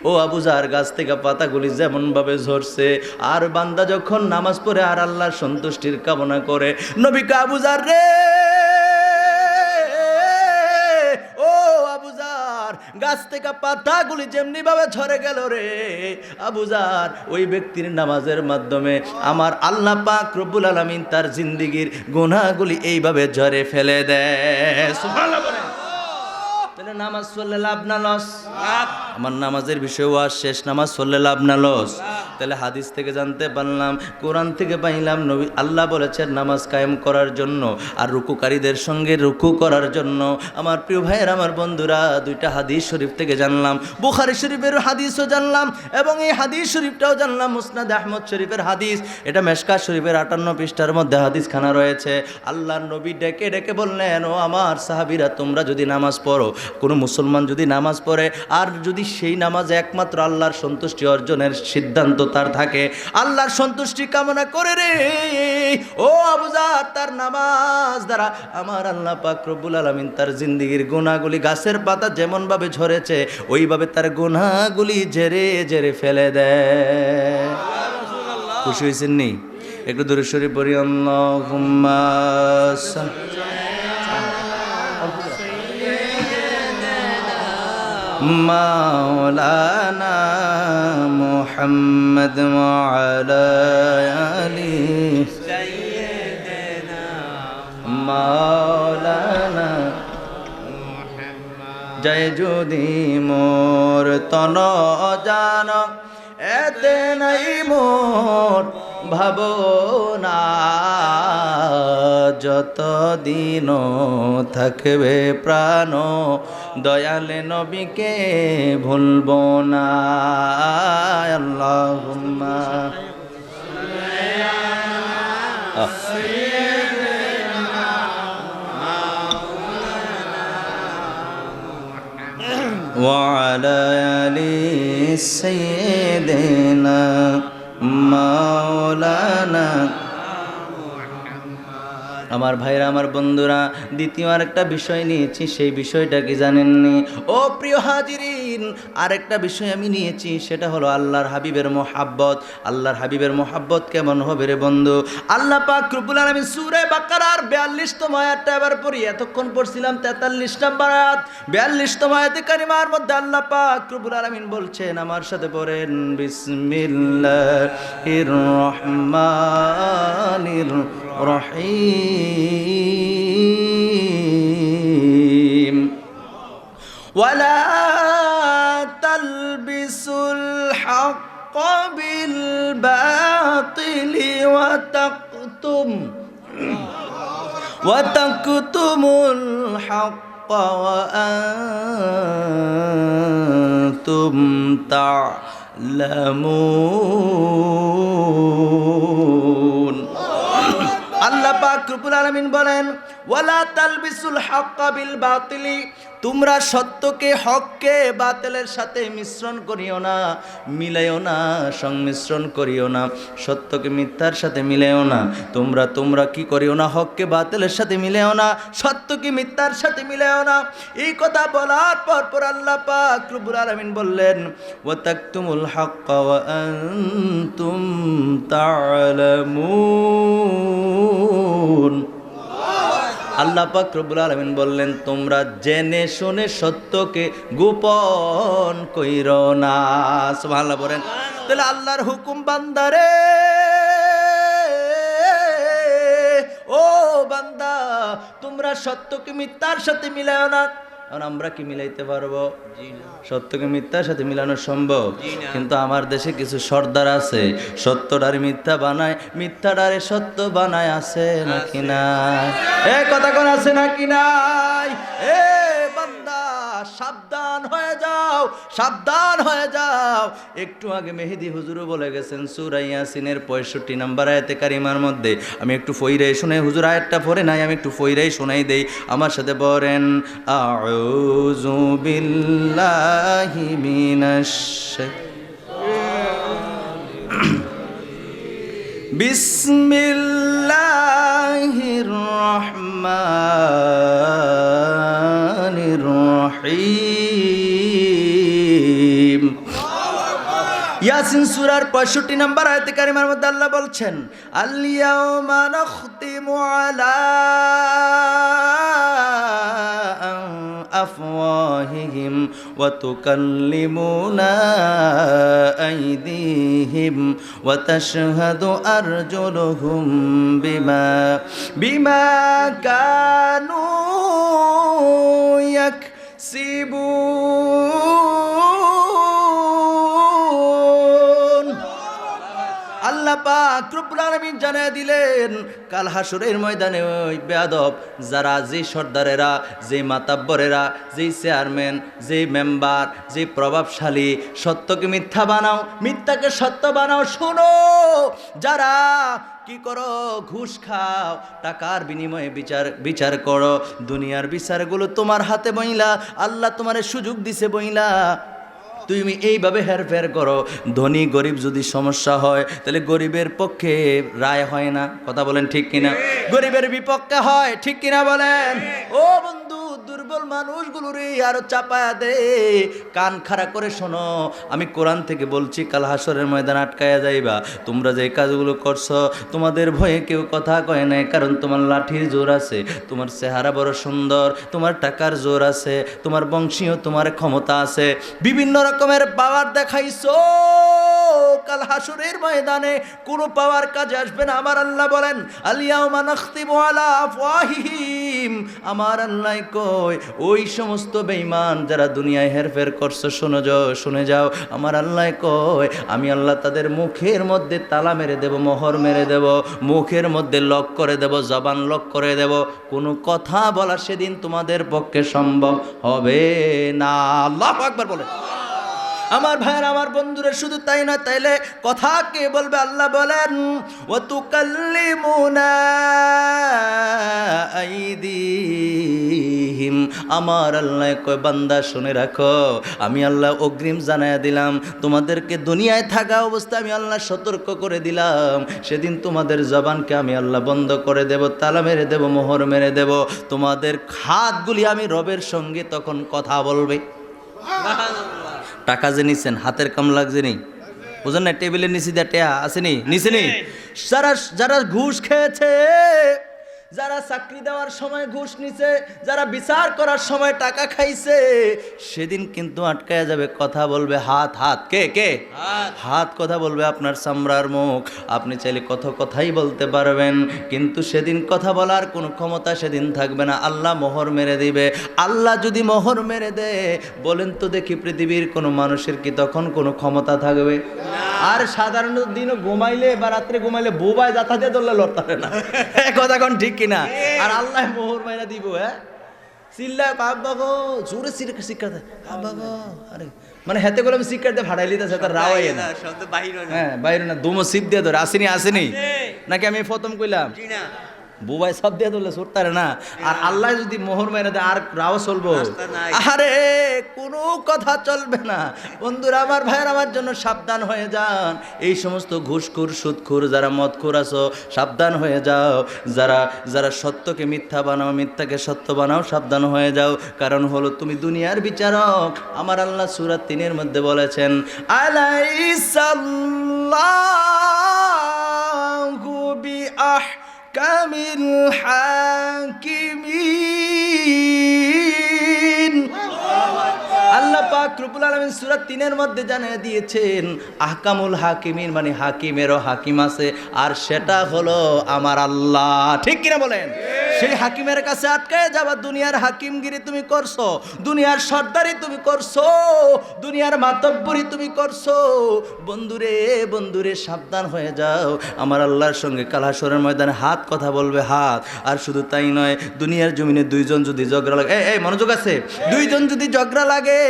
ও আবু যার গাছ থেকে পাতাগুলি যেমন ভাবে ঝরছে, আর বান্দা যখন নামাজ পড়ে আর আল্লাহর সন্তুষ্টির কামনা করে, নবী কয় আবু যার রে, ও আবু যার গাছ থেকে পাতাগুলি যেমনি ভাবে ঝরে গেল রে আবু যার, ওই ব্যক্তির নামাজের মাধ্যমে আমার আল্লাহ পাক রব্বুল আলামিন তার জিন্দেগীর গুনাহগুলি এইভাবে ঝরে ফেলে দেয়। সুবহানাল্লাহ। তাহলে নামাজ পড়লে লাভ না লস? আমার নামাজের বিষয় ওয়াজ শেষ, নামাজ পড়লে লাভ না লস? তাহলে হাদিস থেকে জানতে পারলাম, কোরআন থেকে পাইলাম, নবী আল্লাহ বলেছেন নামাজ কায়েম করার জন্য আর রুকুকারীদের সঙ্গে রুকু করার জন্য। আমার প্রিয় ভাইয়ের, আমার বন্ধুরা, দুইটা হাদিস শরীফ থেকে জানলাম, বুখারী শরীফের হাদিসও জানলাম এবং এই হাদিস শরীফটাও জানলাম মুসনাদ আহমদ শরীফের হাদিস। এটা মেশকাত শরীফের 58 পৃষ্ঠার মধ্যে হাদিসখানা রয়েছে। আল্লাহর নবী ডেকে ডেকে বললেন, ও আমার সাহাবীরা, তোমরা যদি নামাজ পড়ো, কোনো মুসলমান যদি নামাজ পড়ে আর যদি সেই নামাজে একমাত্র আল্লাহর সন্তুষ্টি অর্জনের সিদ্ধান্ত তার থাকে, আল্লাহর সন্তুষ্টি কামনা করে রে, ও আবু যার, তার নামাজ দ্বারা আমার আল্লাহ পাক রব্বুল আলামিন তার জিন্দেগীর গুনাহগুলি গাছের পাতা যেমন ভাবে ঝরেছে ওইভাবে তার গুনাহগুলি জেরে জেরে ফেলে দেয়। খুশি হয়েছেন নি? একটু দরুদ শরীফ পড়ি। আল্লাহুম্মা মাওলানা মুহাম্মদ ওয়া আলা আলি সাইয়্যিদিনা মাওলানা মুহাম্মদ। জয় যদি মোর তন জান এতে নাই মোর ভাবনা, যতদিন থাকবে প্রাণ দয়ালে নবীকে ভুলব না। আল্লাহুম্মা ওয়া আলা আলি সাইয়্যিদিনা মাওলানা। আমার ভাইরা, আমার বন্ধুরা, দ্বিতীয় আরেকটা বিষয় নিয়েছি, সেই বিষয়টা কি জানেননি? ও প্রিয় হাজিরিন, আরেকটা বিষয় আমি নিয়েছি, সেটা হলো আল্লাহর হাবিবের মোহাব্বত। আল্লাহর হাবিবের মোহাব্বত কেমন হবে রে বন্ধু? আল্লাহ পাক রব্বুল আলামিন সূরা বাকারার 42তম আয়াতটা এবার পড়ি। এতক্ষণ পড়ছিলাম 43 নম্বর আয়াত। 42তম আয়াতে কারিমার মধ্যে আল্লাহ পাক রব্বুল আলামিন বলছেন, আমার সাথে পড়েন, বিসমিল্লাহির রহমানির রহিম। ওয়ালা তালবিসুল হক বিল বাতিলি ওয়া তাকতুমুল হক ওয়া আনতুম তা'লামুন। আল্লাহ পাক রব্বুল আলামিন বলেন, ওয়ালা তালবিসুল হাক্কা বিল বাতিলি, তোমরা সত্যকে হককে বাতিলের সাথে মিশ্রণ করিও না, মিলাইও না, সংমিশ্রণ করিও না, সত্যকে মিথ্যার সাথে মিলাইও না। তোমরা কি করিও না, হককে বাতিলের সাথে মিলাইও না, সত্যকে মিথ্যার সাথে মিলাইও না। এই কথা বলার পর আল্লাহ পাক রব্বুল আলামিন বললেন ওয়া তাকতুমুল হাক্কা ওয়া আনতুম তা'লামুন। আল্লাহ পাক রব্বুল আলামিন বললেন তোমরা জেনে শুনে সত্যকে গোপন কইরো না। সুবহানাল্লাহ বলেন। তাহলে আল্লাহর হুকুম বান্দারে, ও বান্দা, তোমরা সত্যকে মিথ্যার সাথে মিলাও না। আর আমরা কি মিলাইতে পারবো? সত্যকে মিথ্যার সাথে মিলানো সম্ভব? কিন্তু আমার দেশে কিছু সর্দার আছে, সত্যটারে মিথ্যা বানায়, মিথ্যাটারে সত্য বানায়, আছে নাকি নাই? এ কথা কোন আছে নাকি নাই? এ বান্দা, সাবধান হয়ে যাও, সাবধান হয়ে যাও। একটু আগে মেহেদি হুজুরও বলে গেছেন সূরা ইয়াসিনের 65 নম্বর আয়াতে কারিমার মধ্যে, আমি একটু ফইরাই শুনে, হুজুর আয়াতটা পড়ে নাই, আমি একটু ফইরাই শোনাই দেই, আমার সাথে বলেন আউযু বিল্লাহি মিনাশ বিসমিল্লাহির রহমানির রহিম। ইয়াসিন সূরার 65 নম্বর আয়াতে কারিমার মধ্যে আল্লাহ বলছেন আল ইয়াউমা নাখতিমু আলা আফওয়াহিহিম ওয়া তুকাল্লিমুনা আইদিহিম ওয়া তাশহাদু আরজুলুহুম বিমা কানু ইয়াকসিবুন। আল্লাহ পাক রব্বুল আলামিন জানিয়ে দিলেন কাল হাসরের ময়দানে ওই বেয়াদব যারা, যে সর্দারেরা, যে মাতাব্বরেরা, যে চেয়ারম্যান, যে মেম্বার, যে প্রভাবশালী, সত্যকে মিথ্যা বানাও, মিথ্যাকে সত্য বানাও। শোনো, যারা কি করো, ঘুষ খাও, টাকার বিনিময়ে বিচার করো, দুনিয়ার বিচারগুলো তোমার হাতে বইলা, আল্লাহ তোমারে সুযোগ দিছে বইলা তুমি এইভাবে হেরফের করো। ধনী গরিব যদি সমস্যা হয় তাহলে গরিবের পক্ষে রায় হয় না, কথা বলেন ঠিক কিনা? গরিবের বিপক্ষে হয়, ঠিক কিনা বলেন? ও বন্ধু, দুর্বল মানুষগুলোরে আরো চাপায়া দে। কান খাড়া করে শোনো, আমি কোরআন থেকে বলছি, কাল হাসরের ময়দান আটকায়া যাইবা। তোমরা যে কাজগুলো করছো, তোমাদের ভয়ে কেউ কথা কয় নাই, কারণ তোমার লাঠির জোর আছে, তোমার চেহারা বড় সুন্দর, তোমার টাকার জোর আছে, তোমার বংশীয়, তোমার ক্ষমতা আছে, বিভিন্ন রকমের পাওয়ার দেখাইছো। কাল হাসরের ময়দানে কোনো পাওয়ার কাজে আসবে না। আমার আল্লাহ বলেন আল ইয়াউমা নাখতিমু আলা আফওয়াহিহিম। আমার আল্লাহ কয় ওই সমস্ত বেঈমান যারা দুনিয়ায় হেরফের করছো, শুনে যাও, আমার আল্লাহ কয় আমি আল্লাহ তাদের মুখের মধ্যে তালা মেরে দেব, মোহর মেরে দেব, মুখের মধ্যে লক করে দেব, জবান লক করে দেব, কোনো কথা বলা সেদিন তোমাদের পক্ষে সম্ভব হবে না। আল্লাহু আকবার বলে। আমার ভাইয়ের, আমার বন্ধুরা, শুধু তাই না, তাইলে কথা কে বলবে? আল্লাহ বলেন ওয়া তুকাল্লিমুনা আইদিহিম। আমার আল্লাহ কয় বান্দা শুনে রাখো, আমি আল্লাহ অগ্রিম জানায়া দিলাম, তোমাদেরকে দুনিয়ায় থাকা অবস্থায় আমি আল্লাহ সতর্ক করে দিলাম, সেদিন তোমাদের জবানকে আমি আল্লাহ বন্ধ করে দেব, তালা মেরে দেব, মোহর মেরে দেব, তোমাদের হাতগুলি আমি রবের সঙ্গে তখন কথা বলবে। টাকা যে নিছেন, হাতের কাম লাগছে নি, বুঝেন না? টেবিলের নিচে দিয়ে টেয়া আসেনি, নিচে নি। যারা ঘুষ খেয়েছে, যারা চাকরি দেওয়ার সময় ঘুষ নিছে, যারা বিচার করার সময় টাকা খাইছে, সেদিন কিন্তু আটকায়া যাবে, কথা বলবে হাত। কে হাত কথা বলবে, আপনার চামড়ার মুখ। আপনি চাইলে কথাই বলতে পারবেন, কিন্তু সেদিন কথা বলার কোনো ক্ষমতা সেদিন থাকবে না, আল্লাহ মোহর মেরে দিবে। আল্লাহ যদি মোহর মেরে দেয়, বলেন তো দেখি পৃথিবীর কোনো মানুষের কি তখন কোনো ক্ষমতা থাকবে? আর সাধারণ দিনও ঘুমাইলে বা রাত্রে ঘুমাইলে বোবায় যাতা দিয়ে ধরলে লড়তে না, কথা কোন ঠিক কিনা? আর আল্লাহ মোহর মাইরা দিব। চিল্লায় বাবা গো, জোরে শিক্ষাতে বাবা গো, আরে মানে হাতে করে আমি শিক্ষাতে ভাড়াই লিতেছে, তার রাওয়াই না, হ্যাঁ বাইরে না, দুমো সিপ দিয়ে ধরে। আসেনি নাকি আমি প্রথম কইলাম? বুবাই সব দিয়ে ধরলে সুরতারে না। আর আল্লাহ যদি মোহর মেরে দেয় আর রাও চলবো? আরে কোনো কথা চলবে না। বন্ধুরা আমার, ভাইয়ের আমার জন্য সাবধান হয়ে যান। এই সমস্ত ঘুষখোর সুদখোর যারা মদখোর আছো সাবধান হয়ে যাও। যারা সত্যকে মিথ্যা বানাও, মিথ্যাকে সত্য বানাও, সাবধান হয়ে যাও। কারণ হলো তুমি দুনিয়ার বিচারক। আমার আল্লাহ সূরা 3-এর মধ্যে বলেছেন, আলাইসাল্লাহু বিআহকামিল হাকিমিন। আল্লাহ পাক রব্বুল আলামিন সূরা 3-এর মধ্যে জানিয়ে দিয়েছেন আহকামুল হাকিমিন মানে হাকিমেরও হাকিম আছে, আর সেটা হলো আমার আল্লাহ। ঠিক কিনা বলেন? সেই হাকিমের কাছে আটকায় যাবা। দুনিয়ার হাকিমগিরি তুমি করছো, দুনিয়ার সর্দারি তুমি করছো, দুনিয়ার মাতব্বরি তুমি করছো। বন্ধুরে সাবধান হয়ে যাও। আমার আল্লাহর সঙ্গে কাল হাশরের ময়দানে হাত কথা বলবে, হাত। আর শুধু তাই নয়, দুনিয়ার জমিনে দুইজন যদি ঝগড়া লাগে, এই মনোযোগ আছে, দুইজন যদি ঝগড়া লাগে,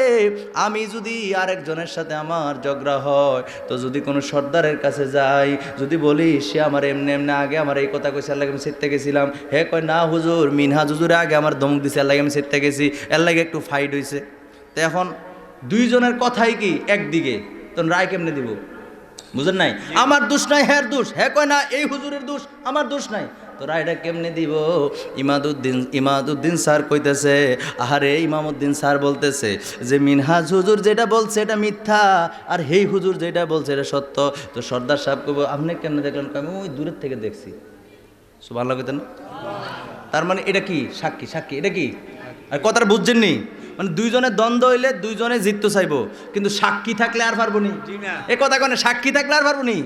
আমি যদি আরেকজনের সাথে আমার ঝগড়া হয়, তো যদি কোনো সর্দারের কাছে যাই, যদি বলি সে আমার এমনি এমনি আগে আমার এই কথা কইছে, আল্লাহ আমি সেরতে গেছিলাম, হে কয় না হুজুর, মিনহাজ হুজুরে আগে আমার ধমক দিছে, আল্লাহ আমি সেরতে গেছি, এর লাগে একটু ফাইট হয়েছে। তো এখন দুইজনের কথাই কি একদিকে, তো রায় কেমনে দিব? বুঝেন নাই? আমার দোষ নাই, হ্যাঁ দোষ, হ্যাঁ কয় না এই হুজুরের দোষ, আমার দোষ নাই, তো রায়টা কেমনে দিব? ইমাদউদ্দিন স্যার কইতেছে, আহারে ইমামউদ্দিন স্যার বলতেছে যে মিনহাজ হুজুর যেটা বলছে এটা মিথ্যা, আর হেই হুজুর যেটা বলছে এটা সত্য। তো সর্দার সাহেব কইব, আপনি কেমনে দেখলেন? আমি ওই দূরের থেকে দেখছি। সুবহানাল্লাহ কইতেন না? তার মানে এটা কি? সাক্ষী, সাক্ষী, এটা কি? আর কথাটা বুঝছেননি? মানে দুইজনের দ্বন্দ্ব হইলে দুইজনে জিততে চাইবো, কিন্তু সাক্ষী থাকলে আর পারবো নি। এ কথা কেন? সাক্ষী থাকলে আর পারবো নি।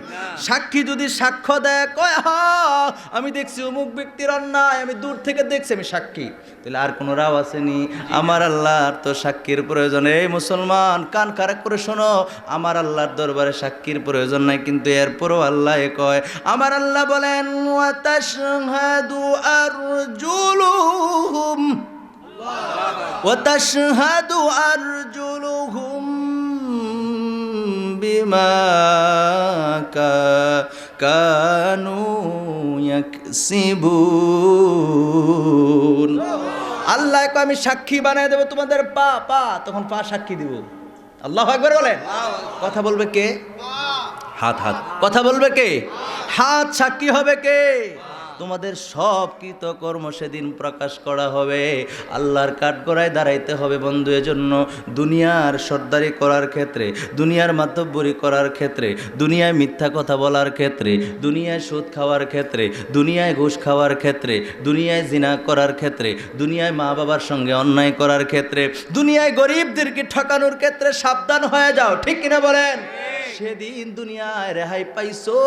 সাক্ষী যদি সাক্ষ্য দেয়, কয় হ্যাঁ আমি দেখছি অমুক ব্যক্তির অন্যায়, আমি দূর থেকে দেখছি, আমি সাক্ষী, তাহলে আর কোনো রাও আসেনি। আমার আল্লাহর তো সাক্ষীর প্রয়োজন। এই মুসলমান কান খারাপ করে শোনো, আমার আল্লাহর দরবারে সাক্ষীর প্রয়োজন নাই, কিন্তু এরপরও আল্লাহ কয়, আমার আল্লাহ বলেন ওয়া তাশহাদু আরজুলুহুম وتشهد أرجلهم بما كانوا يكسبون। আল্লাহ কয় আমি সাক্ষী বানায় দেব তোমাদের পা, তখন পা সাক্ষী দিব। আল্লাহু আকবার বলেন। কথা বলবে কে? হাত। কথা বলবে কে? হাত। সাক্ষী হবে কে? তোমাদের সব কৃতকর্ম সেদিন প্রকাশ করা হবে। আল্লাহর কাঠগড়ায় দাঁড়াইতে হবে বন্ধু। এজন্য দুনিয়ার সর্দারি করার ক্ষেত্রে, দুনিয়ার মাতব্বরি করার ক্ষেত্রে, দুনিয়ায় মিথ্যা কথা বলার ক্ষেত্রে, দুনিয়ায় সুদ খাওয়ার ক্ষেত্রে, দুনিয়ায় ঘুষ খাওয়ার ক্ষেত্রে, দুনিয়ায় জিনা করার ক্ষেত্রে, দুনিয়ায় মা বাবার সঙ্গে অন্যায় করার ক্ষেত্রে, দুনিয়ায় গরিবদেরকে ঠকানোর ক্ষেত্রে সাবধান হয়ে যাও। ঠিক কিনা বলেন? সেদিন দুনিয়ায় রেহাই পাইছো,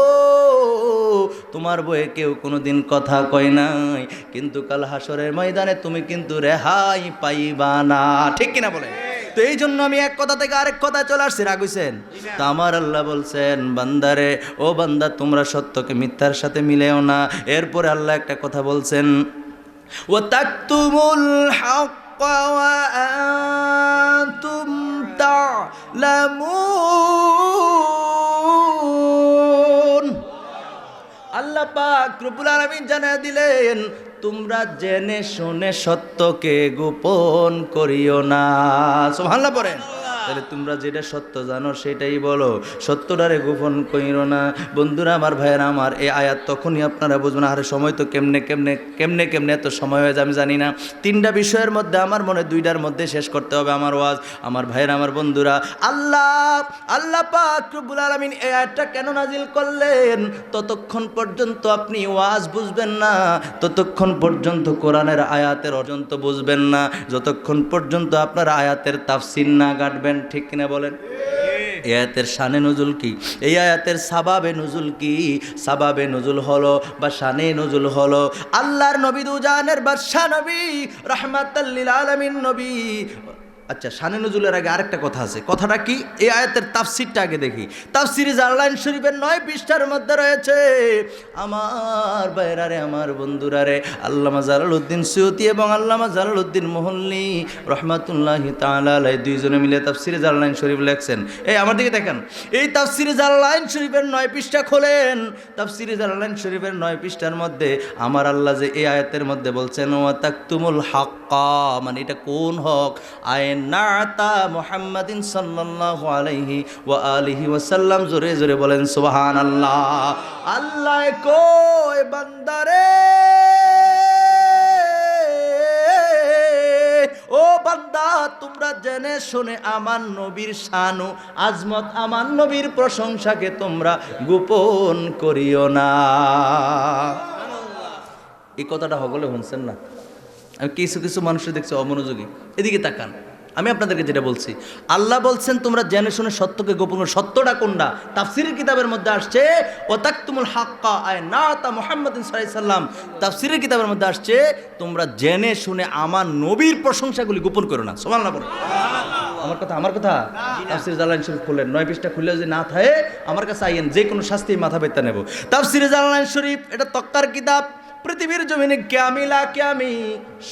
তোমার বয়ে কেউ কোনোদিন কথা কয় নাই, কিন্তু কাল হাসরের ময়দানে তুমি কিন্তু রেহাই পাইবা না। ঠিক কিনা বলে? তো এই জন্য আমি এক কথা থেকে আরেক কথা চলে আসছি। রাগ হইছেন? তো আমার আল্লাহ বলছেন, বান্দারে, ও বান্দা, তোমরা সত্যকে মিথ্যার সাথে মিলেও না। এরপরে আল্লাহ একটা কথা বলছেন, ওয়া তাকতুমুল হাক্কা ওয়া আনতুম তা'লামুন। আল্লাহ পাক রব্বুল আলামিন জানিয়ে দিলেন, তোমরা জেনে শুনে সত্যকে গোপন করিও না। সুবহানাল্লাহ পড়েন। তাহলে তোমরা যেটা সত্য জানো সেটাই বলো, সত্যটারে গোপন করিও না। বন্ধুরা আমার, ভাইয়েরা আমার, এই আয়াত তখনই আপনারা বুঝবেন। আরে সময় তো কেমনে এত সময় হয়ে যায় আমি জানি না। 3টা বিষয়ের মধ্যে আমার মনে 2টার মধ্যে শেষ করতে হবে আমার ওয়াজ। আমার ভাইয়েরা আমার, বন্ধুরা, আল্লাহ পাক রব্বুল আলামিন এই আয়াতটা কেন নাজিল করলেন? ততক্ষণ পর্যন্ত আপনি ওয়াজ বুঝবেন না, ততক্ষণ পর্যন্ত কোরআনের আয়াতের অর্থ বুঝবেন না, যতক্ষণ পর্যন্ত আপনার আয়াতের তাফসীর না কাটবেন। ঠিক কিনা বলেন? এই আয়াতের শানে নজুল কি? এই আয়াতের সাবাবে নজুল কি? সাবাবে নজুল হলো বা শানে নজুল হলো আল্লাহর নবী দুজানের বাদশা নবী রাহমাতাল লিল আলামিন নবী আচ্ছা, শানে নজুলের আগে আরেকটা কথা আছে। কথাটা কি? এই আয়াতের তাফসিরটা আগে দেখি। তাফসিরে জালালাইন শরীফের 9 পৃষ্ঠার মধ্যে রয়েছে, আমার ভাইরারে, আমার বন্ধুরারে, আল্লামা জালালউদ্দিন সুয়ুতী এবং আল্লামা জালালউদ্দিন মুহল্লি রহমাতুল্লাহি তাআলা আলাইহি দুইজনে মিলে তাফসিরে জালালাইন শরীফ লেখছেন। এই আমার দিকে দেখেন, এই তাফসিরে জালালাইন শরীফের 9 পৃষ্ঠা খোলেন। তাফসিরে জালালাইন শরীফের 9 পৃষ্ঠার মধ্যে আমার আল্লাহ যে এই আয়াতের মধ্যে বলছেন ওয়া তাকতুমুল হাক্কা, মানে এটা কোন হক? আয়নাতা মুহাম্মাদিন সাল্লাল্লাহু আলাইহি ওয়া আলিহি ওয়াসাল্লাম। জোরে জোরে বলেন সুবহানাল্লাহ। আল্লাহ কই বান্দারে, ও বান্দা, তোমরা জেনে শুনে আমার নবীর শান ও আজমত, আমার নবীর প্রশংসাকে তোমরা গোপন করিও না। এই কথাটা হগলে শুনছেন না? আমি কিছু কিছু মানুষের দেখছি অমনোযোগী। এদিকে তাকান, আমি আপনাদেরকে যেটা বলছি, আল্লাহ বলছেন তোমরা জেনে শুনে সত্যকে গোপন করো। সত্যটা কোনটা? তাফসিরের কিতাবের মধ্যে আসছে ওয়া তাকতুমুল হাক্কা আয়নাতা মুহাম্মাদিন সাল্লাল্লাহু আলাইহি ওয়াসাল্লাম। তাফসিরের কিতাবের মধ্যে আসছে তোমরা জেনে শুনে আমার নবীর প্রশংসাগুলি গোপন করো না। সুবহানাল্লাহ বলো। আমার কথা তাফসিরে জালালাইন শরীফ খুললেন, 9 পৃষ্ঠা খুললে যদি না থাকে আমার কাছে আইয়েন, যে কোনো শাস্তি মাথা ব্যথা নেব। তাফসিরে জালালাইন শরীফ এটা তক্কার কিতাব, পৃথিবীর জমিনে ক্যামিলা ক্যামি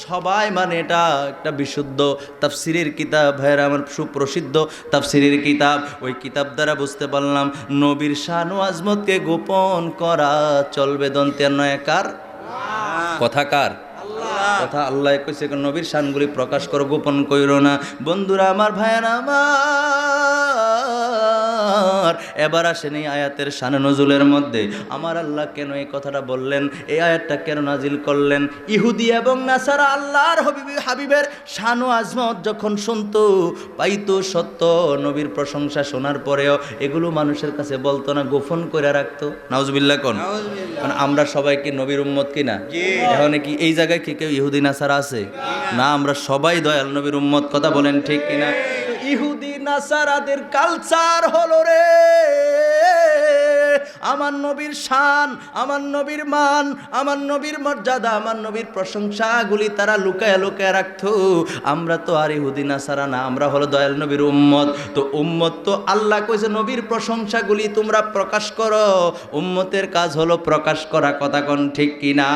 সবাই মানে এটা একটা বিশুদ্ধ তাফসিরের কিতাব। ভাইরা আমার, সুপ্রসিদ্ধ তাফসিরের কিতাব। ওই কিতাব দ্বারা বুঝতে পারলাম নবীর শান ও আজমতকে গোপন করা চলবে। দন্তের নয় কার কথা? কার কথা? আল্লাহ কইছে নবীর শানগুলি প্রকাশ করো, গোপন কইরো না। বন্ধুরা আমার, ভাইরা আমার, এবার আসেন এই আয়াতের শানে নজুলের মধ্যে আমার আল্লাহ কেন এই কথাটা বললেন, এই আয়াতটা কেন নাজিল করলেন? ইহুদি এবং নাসারা আল্লাহর হাবিবের শান ও আজমত যখন শুনতো, পাইতো সত্য নবীর প্রশংসা শোনার পরেও এগুলো মানুষের কাছে বলতো না, গোপন করে রাখতো। নাউজুবিল্লাহ কোন? কারণ আমরা সবাই কি নবীর উম্মত কিনা? এখন কি এই জায়গায় কি কেউ ইহুদি নাসারা আছে? না, আমরা সবাই দয়াল নবীর উম্মত। কথা বলেন ঠিক কিনা? ইহুদি নাসারাদের কালচার হলো রে আমার নবীর শান, আমার নবীর মান, আমার নবীর মর্যাদা, আমার নবীর প্রশংসাগুলি তারা লুকায় লুকায় রাখতো। আমরা তো আর ইহুদি নাসারা না, আমরা হলো দয়াল নবীর উম্মত। তো উম্মত তো আল্লাহ কইছে নবীর প্রশংসাগুলি তোমরা প্রকাশ করো। উম্মতের কাজ হলো প্রকাশ করা। কথা কোন ঠিক কিনা?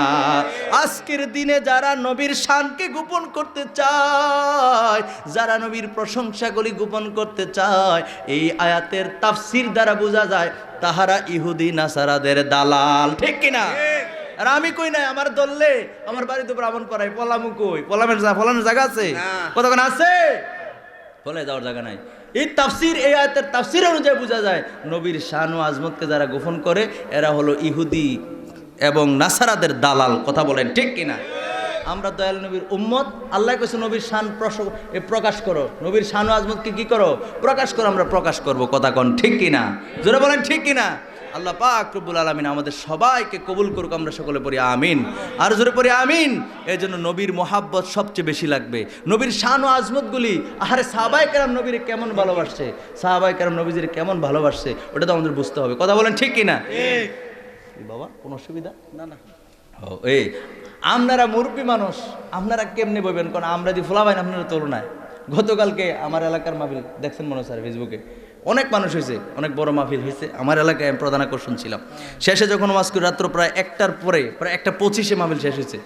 আজকের দিনে যারা নবীর শানকে গোপন করতে চায়, যারা নবীর প্রশংসাগুলি গোপন করতে চায়, এই আয়াতের তাফসীর দ্বারা বোঝা যায় তাহারা ইহুদি নাসারাদের দালাল। ঠিক কিনা? আর আমি কই নাই, আমার দললে আমার বাড়িতে ব্রাহ্মণ পড়াই, পলামু কই? পলানোর জায়গা আছে? কতক্ষণ আছে? ফলে যাওয়ার জায়গা নাই। এই তাফসীর, এই আয়াতের তাফসীর অনুযায়ী বোঝা যায় নবীর শান ও আজমতকে যারা গোপন করে এরা হলো ইহুদি এবং নাসারাদের দালাল। কথা বলেন ঠিক কিনা? আমরা দয়াল নবীর উম্মত। আল্লাহ কইছে নবীর শান প্রকাশ করো, নবীর শান ও আজমতকে কি করো? প্রকাশ করো। আমরা প্রকাশ করব। কথা কোন ঠিক কিনা? জোরে বলেন ঠিক কিনা? আল্লাহ পাক রব্বুল আলামিন আমাদের সবাইকে কবুল করুক। আমরা সকলে পড়ি আমিন। আর জোরে পড়ি আমিন। এই জন্য নবীর মোহাব্বত সবচেয়ে বেশি লাগবে। নবীর শান ও আজমতগুলি, আরে সাহাবায়ে কেরাম নবীর কেমন ভালোবাসছে, সাহাবায়ে কেরাম নবীজির কেমন ভালোবাসছে, ওটা তো আমাদের বুঝতে হবে। কথা বলেন ঠিক কিনা? বাবা কোনো অসুবিধা না? না, এই আপনারা মুরব্বী মানুষ, আপনারা কেমনে বলবেন? কারণ আমরা যে ফোলা পাই না আপনারা তুলনায়। গতকালকে আমার এলাকার মাহফিল দেখছেন মনে হয় স্যার, ফেসবুকে অনেক মানুষ হয়েছে, অনেক বড় মাহফিল হয়েছে। আমার এলাকায় আমি প্রধান আকর্ষণ ছিলাম। শেষে যখন মাস্কুর রাত্র প্রায় 1টার পরে, প্রায় 1:25 মাহফিল শেষ হয়েছে।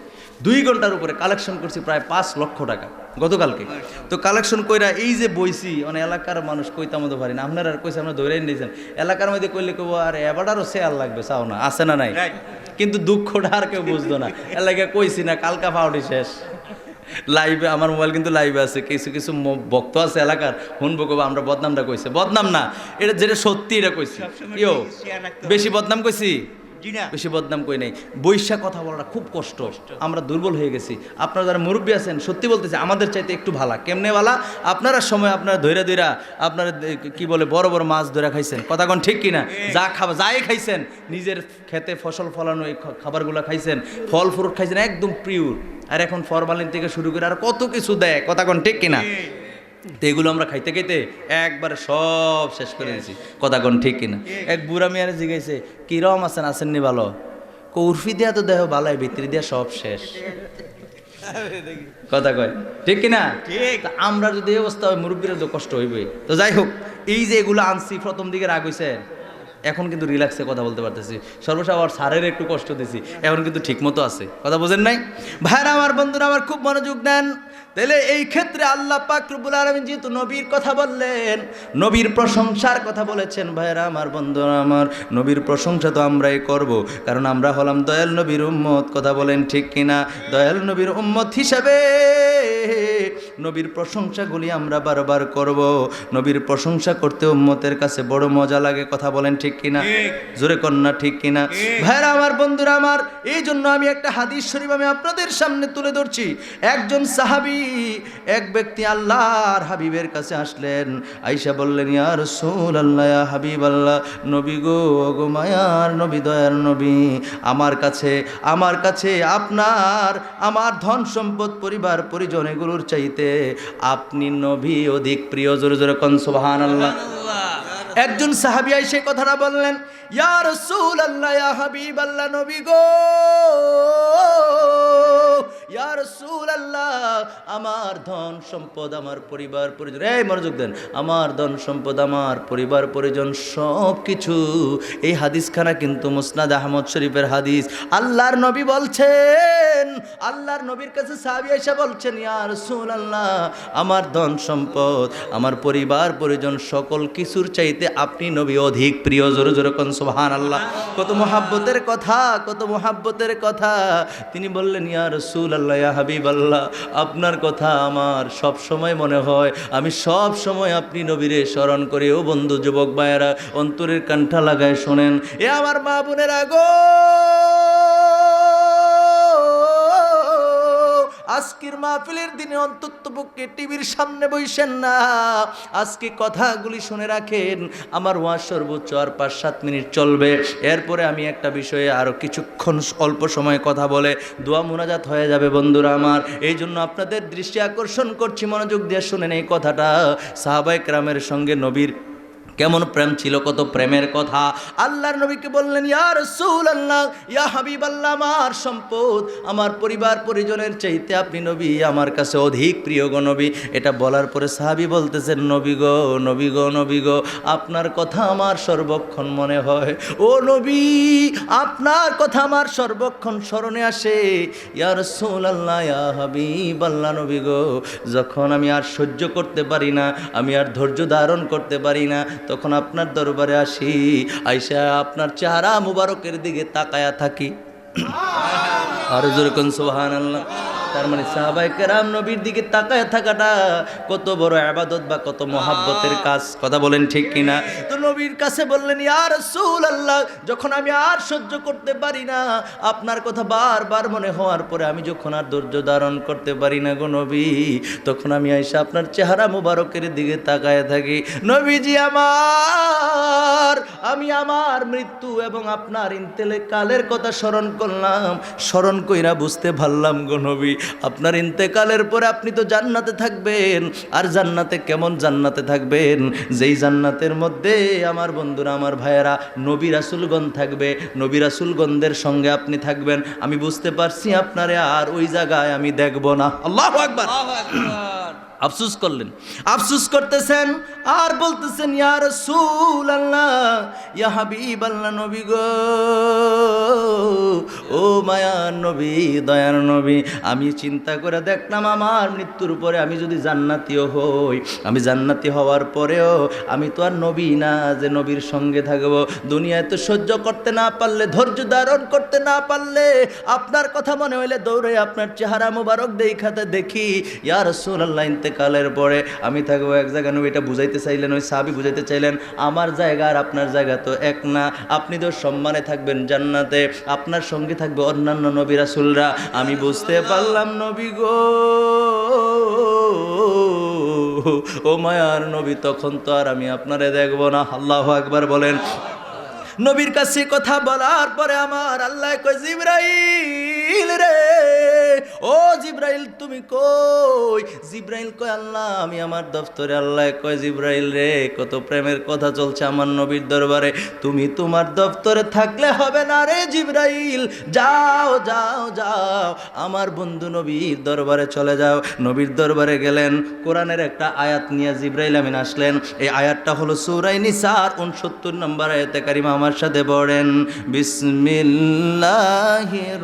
2 ঘন্টার উপরে কালেকশন করছি প্রায় 5 লক্ষ টাকা গতকালকে। তো কালেকশন কইরা এই যে বইছি, মানে এলাকার মানুষ কইতাম তো পারি না। আপনারা কইছে আমরা ধরে নিয়েছেন এলাকার মধ্যে কইলে কব আর এবারও শেয়ার লাগবে, চাও না, আছে না নাই? কিন্তু দুঃখটা আর কেউ বুঝতো না। এলাকায় কইছি না, কালকা ফাউডি শেষ। লাইভে আমার মোবাইল কিন্তু লাইভে আছে। কিছু কিছু ভক্ত আছে এলাকার, শুনবো কব আমরা বদনামটা কইছে। বদনাম না, এটা যেটা সত্যি এটা কইছি। বেশি বদনাম কইছি? বেশি বদনাম কই নাই। বৈশা কথা বলাটা খুব কষ্ট, আমরা দুর্বল হয়ে গেছি। আপনারা যারা মুরব্বী আছেন সত্যি বলতেছে আমাদের চাইতে একটু ভালা। কেমনে ভালা? আপনারা সময় আপনারা ধৈরা আপনারা কি বলে বড় বড় মাছ ধরে খাইছেন। কথা কোন ঠিক কিনা? যা খাবার যাই খাইছেন, নিজের খেতে ফসল ফলানো এই খাবারগুলো খাইছেন, ফল ফ্রুট খাইছেন একদম পিওর। আর এখন ফরমালিন থেকে শুরু করে আর কত কিছু দেয়। কথা কোন ঠিক কিনা? তো এগুলো আমরা খাইতে খাইতে একবারে সব শেষ করে দিয়েছি। কথা কোন ঠিক কিনা? এক বুড়া মেয়ারে জিগাইছে কিরম আছেন? আসেননি ভালো? উর্ফি দিয়া তো দেহ বালাই, ভিতরি দিয়া সব শেষ। কথা কয় ঠিক কিনা? ঠিক। তা আমরা যদি এই অবস্থা হয় মুরব্বীরা তো কষ্ট হইবে। তো যাই হোক, এই যে এগুলো আনছি প্রথম দিকে রাগ হইছে, এখন কিন্তু রিল্যাক্সে কথা বলতে পারতেছি। সর্বশেষ আবার স্যারের একটু কষ্ট দিছি, এখন কিন্তু ঠিক মতো আছে। কথা বোঝেন নাই ভাইরা আমার, বন্ধুরা আমার, খুব মনোযোগ দেন। তাহলে এই ক্ষেত্রে আল্লাহ পাক রব্বুল আলামিন যেহেতু নবীর কথা বললেন, নবীর প্রশংসার কথা বলেছেন, ভাইরা আমার, বন্ধুরা আমার, নবীর প্রশংসা তো আমরাই করব, কারণ আমরা হলাম দয়াল নবীর উম্মত। কথা বলেন ঠিক কিনা? দয়াল নবীর উম্মত হিসাবে নবীর প্রশংসাগুলি আমরা বারবার করব। নবীর প্রশংসা করতে উম্মতের কাছে বড় মজা লাগে। কথা বলেন ঠিক কিনা? জোরে কন্যা ঠিক কিনা? ভাইরা আমার, বন্ধুরা আমার, এই জন্য আমি একটা হাদিস শরীফ আমি আপনাদের সামনে তুলে ধরছি। একজন সাহাবী, এক ব্যক্তি আল্লাহর হাবিবের কাছে আসলেন, আয়েশা বললেন, ইয়া রাসূলুল্লাহ, ইয়া হাবিবাল্লাহ, নবী গো, গো মায়ার নবী, দয়ার নবী, আমার কাছে আপনার আমার ধন সম্পদ পরিবার পরিজন এগুলোর চাইতে আপনি নবী অধিক প্রিয়। জোরে জোরে কোন সুবহানাল্লাহ। একজন সাহাবী এসে কথাটা বললেন, ইয়া রাসূলুল্লাহ, ইয়া হাবিবাল্লাহ, নবী গো, ইয়া রাসূলুল্লাহ, আমার ধন সম্পদ, আমার পরিবার পরিজন, এই মনোযোগ দেন, আমার ধন সম্পদ, আমার পরিবার পরিজন সব কিছু। এই হাদিসখানা কিন্তু মুসনাদ আহমদ শরীফের হাদিস। আল্লাহর নবী বলছেন, আল্লাহর নবীর কাছে সাহাবী এসে বলছেন, ইয়া রাসূলুল্লাহ, আমার ধন সম্পদ, আমার পরিবার পরিজন সকল কিছুর চাইতে আপনি নবী অধিক প্রিয়। জোরে জোরে কোন সুবহানাল্লাহ। কত মুহাব্বতের কথা, কত মুহাব্বতের কথা। তিনি বললেন, ইয়া রাসূলুল্লাহ, ইয়া হাবিবাল্লাহ, আপনার কথা আমার সব সময় মনে হয়, আমি সব সময় আপনি নবীরে স্মরণ করি। ও বন্ধু, যুবক ভাইয়েরা, অন্তরের কান্ঠা লাগায় শোনেন, এ আমার মা বোনেরা গো, আজকের মাহফিলের দিনে অন্ততপক্ষে টিভির সামনে বসেন না, আজকে কথাগুলি শুনে রাখেন। আমার ওয়াজ সর্বোচ্চ আর 5-7 মিনিট চলবে, এরপরে আমি একটা বিষয়ে আরও কিছুক্ষণ অল্প সময় কথা বলে দোয়া মুনাজাত হয়ে যাবে। বন্ধুরা আমার, এই জন্য আপনাদের দৃষ্টি আকর্ষণ করছি, মনোযোগ দিয়ে শুনেন এই কথাটা। সাহাবায়ে কেরামের সঙ্গে নবীর কেমন প্রেম ছিল, কত প্রেমের কথা। আল্লাহর নবীকে বললেন, ইয়া রাসূলুল্লাহ, ইয়া হাবিবাল্লাহ, আমার সম্পদ, আমার পরিবার পরিজনের চাইতে আপনি নবী আমার কাছে অধিক প্রিয় গো নবী। এটা বলার পরে সাহাবী বলতেছেন, নবী গো, নবী গো, নবী গো, আপনার কথা আমার সর্বক্ষণ মনে হয়। ও নবী, আপনার কথা আমার সর্বক্ষণ স্মরণে আসে। ইয়া রাসূলুল্লাহ, ইয়া হাবিবাল্লাহ, নবী গো, যখন আমি আর সহ্য করতে পারি না, আমি আর ধৈর্য ধারণ করতে পারি না, তখন আপনার দরবারে আসি, আইসা আপনার চেহারা মুবারকের দিকে তাকায়া থাকি। আর জোরে কোন সুবহানাল্লাহ। তার মানে সাহাবায়ে কেরাম নবীর দিকে তাকায় থাকাটা কত বড় ইবাদত বা কত মহাব্বতের কাজ। কথা বলেন ঠিক কিনা? তো নবীর কাছে বললেন, ইয়া রাসূলুল্লাহ, যখন আমি আর সহ্য করতে পারি না, আপনার কথা বারবার মনে হওয়ার পরে আমি যখন আর ধৈর্য ধারণ করতে পারি না গো নবী, তখন আমি আইসা আপনার চেহারা মুবারকের দিকে তাকায় থাকি। নবীজি আমার, আমি আমার মৃত্যু এবং আপনার ইন্তেকালের কথা স্মরণ করলাম, স্মরণ কইরা বুঝতে পারলাম গো নবী, আপনার ইন্তেকালের পরে আপনি তো জান্নাতে থাকবেন। আর জান্নাতে কেমন জান্নাতে থাকবেন? যেই জান্নাতের মধ্যে আমার বন্ধুরা, আমার ভাইয়েরা, নবী রাসূলগণ থাকবে, নবী রাসূলগণদের সঙ্গে আপনি থাকবেন। আমি বুঝতে পারছি আপনারে আর ওই জায়গায় আমি দেখব না। আল্লাহু আকবার। আফসোস করলেন, আফসোস করতেছেন আর বলতেছেন, ইয়া রাসূলুল্লাহ, ইয়া হাবিবাল্লাহ, নবী গো, ও মায়ার নবী, দয়ার নবী, আমি চিন্তা করে দেখলাম আমার মৃত্যুর পরে আমি যদি জান্নাতীও হই, আমি জান্নাতি হওয়ার পরেও আমি তো আর নবী না যে নবীর সঙ্গে থাকবো। দুনিয়ায় তো সহ্য করতে না পারলে, ধৈর্য ধারণ করতে না পারলে, আপনার কথা মনে হইলে দৌড়ে আপনার চেহারা মুবারক দেখাতে দেখি। ইয়া রাসূলুল্লাহ, ইন্তেকালের পরে আমি থাকবো এক জায়গায়। নবী এটা বুঝাইতে চাইলেন, ওই সাহাবী বুঝাইতে চাইলেন, আমার জায়গা আর আপনার জায়গা তো এক না, আপনি তো সম্মানে থাকবেন জান্নাতে, আপনার সঙ্গে থাকবে অন্যান্য নবী রাসূলরা। আমি বুঝতে পারলাম নবী গো, ও মায়ার নবী, তখন তো আর আমি আপনারে দেখবো না। আল্লাহু আকবার বলেন। নবীর কাছে কথা বলার পরে আমার আল্লাহ কয়, জিবরাইল রে, ও জিব্রাইল তুমি কই? জিব্রাইল কয় আল্লাহ আমি আমার দফতরে। আল্লাহ কয় জিব্রাইল রে, কত প্রেমের কথা চলছে আমার নবীর দরবারে, তুমি তোমার দফতরে থাকলে হবে না রে জিব্রাইল, যাও যাও যাও আমার বন্ধু নবীর দরবারে চলে যাও। নবীর দরবারে গেলেন, কোরআনের একটা আয়াত নিয়ে জিব্রাইল আমিন আসলেন। এই আয়াতটা হলো সূরা নিসার 69 নম্বর আয়াতে কারিমা। আমার সাথে পড়েন, বিসমিল্লাহির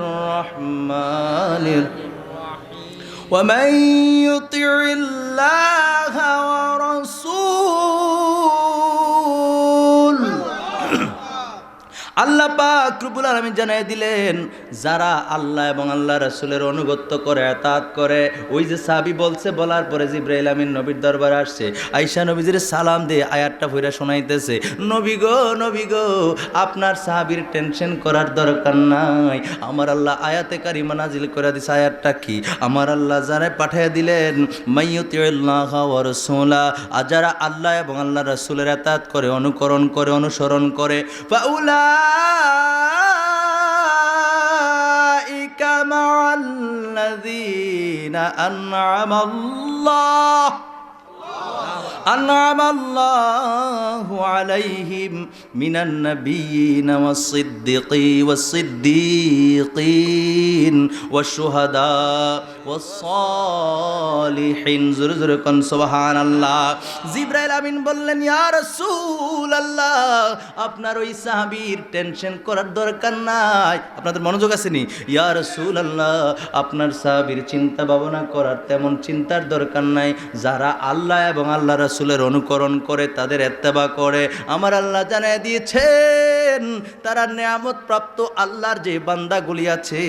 রহমানির ওয়া মান ইউতি'ইল্লাহা ওয়া রাসূল। আল্লাহ পাক রব্বুল আলামিন জানাই দিলেন, যারা আল্লাহ এবং আল্লাহ রাসূলের অনুগত্য করে, আতাত করে। ওই যে সাহাবী বলছে, বলার পরে জিবরাইল আমিন নবীর দরবারে আসছে, আয়েশা নবীজির সালাম দিয়ে আয়াতটা পড়ে শোনাইতেছে, নবী গো আপনার সাহাবীর টেনশন করার দরকার নাই, আমার আল্লাহ আয়াতে কারিমা নাজিল করে দিছে। আয়াতটা কি? আমার আল্লাহ যারা পাঠিয়ে দিলেন, মাইয়ুতিউল্লাহ ওয়া রাসূলা, যারা আল্লাহ এবং আল্লাহ রাসূলের আতাত করে, অনুকরণ করে, অনুসরণ করে, فأولئك مع الذين أنعم الله عليهم من النبيين والصديقين والشهداء والصالحين। জোরে জোরে কোন সুবহানাল্লাহ। জিবরাইল আমিন বললেন, ইয়া রাসূলুল্লাহ আপনার ওই সাহাবীর টেনশন করার দরকার নাই। আপনাদের মনোযোগ আছে নি? ইয়া রাসূলুল্লাহ আপনার সাহাবীর চিন্তা ভাবনা করার তেমন চিন্তার দরকার নাই। যারা আল্লাহ এবং আল্লাহ রাসূলের অনুকরণ করে, তাদের ইত্তেবা করে, আমার আল্লাহ জানিয়ে দিয়েছেন তারা নিয়ামত প্রাপ্ত আল্লাহর যে বান্দাগুলি আছে।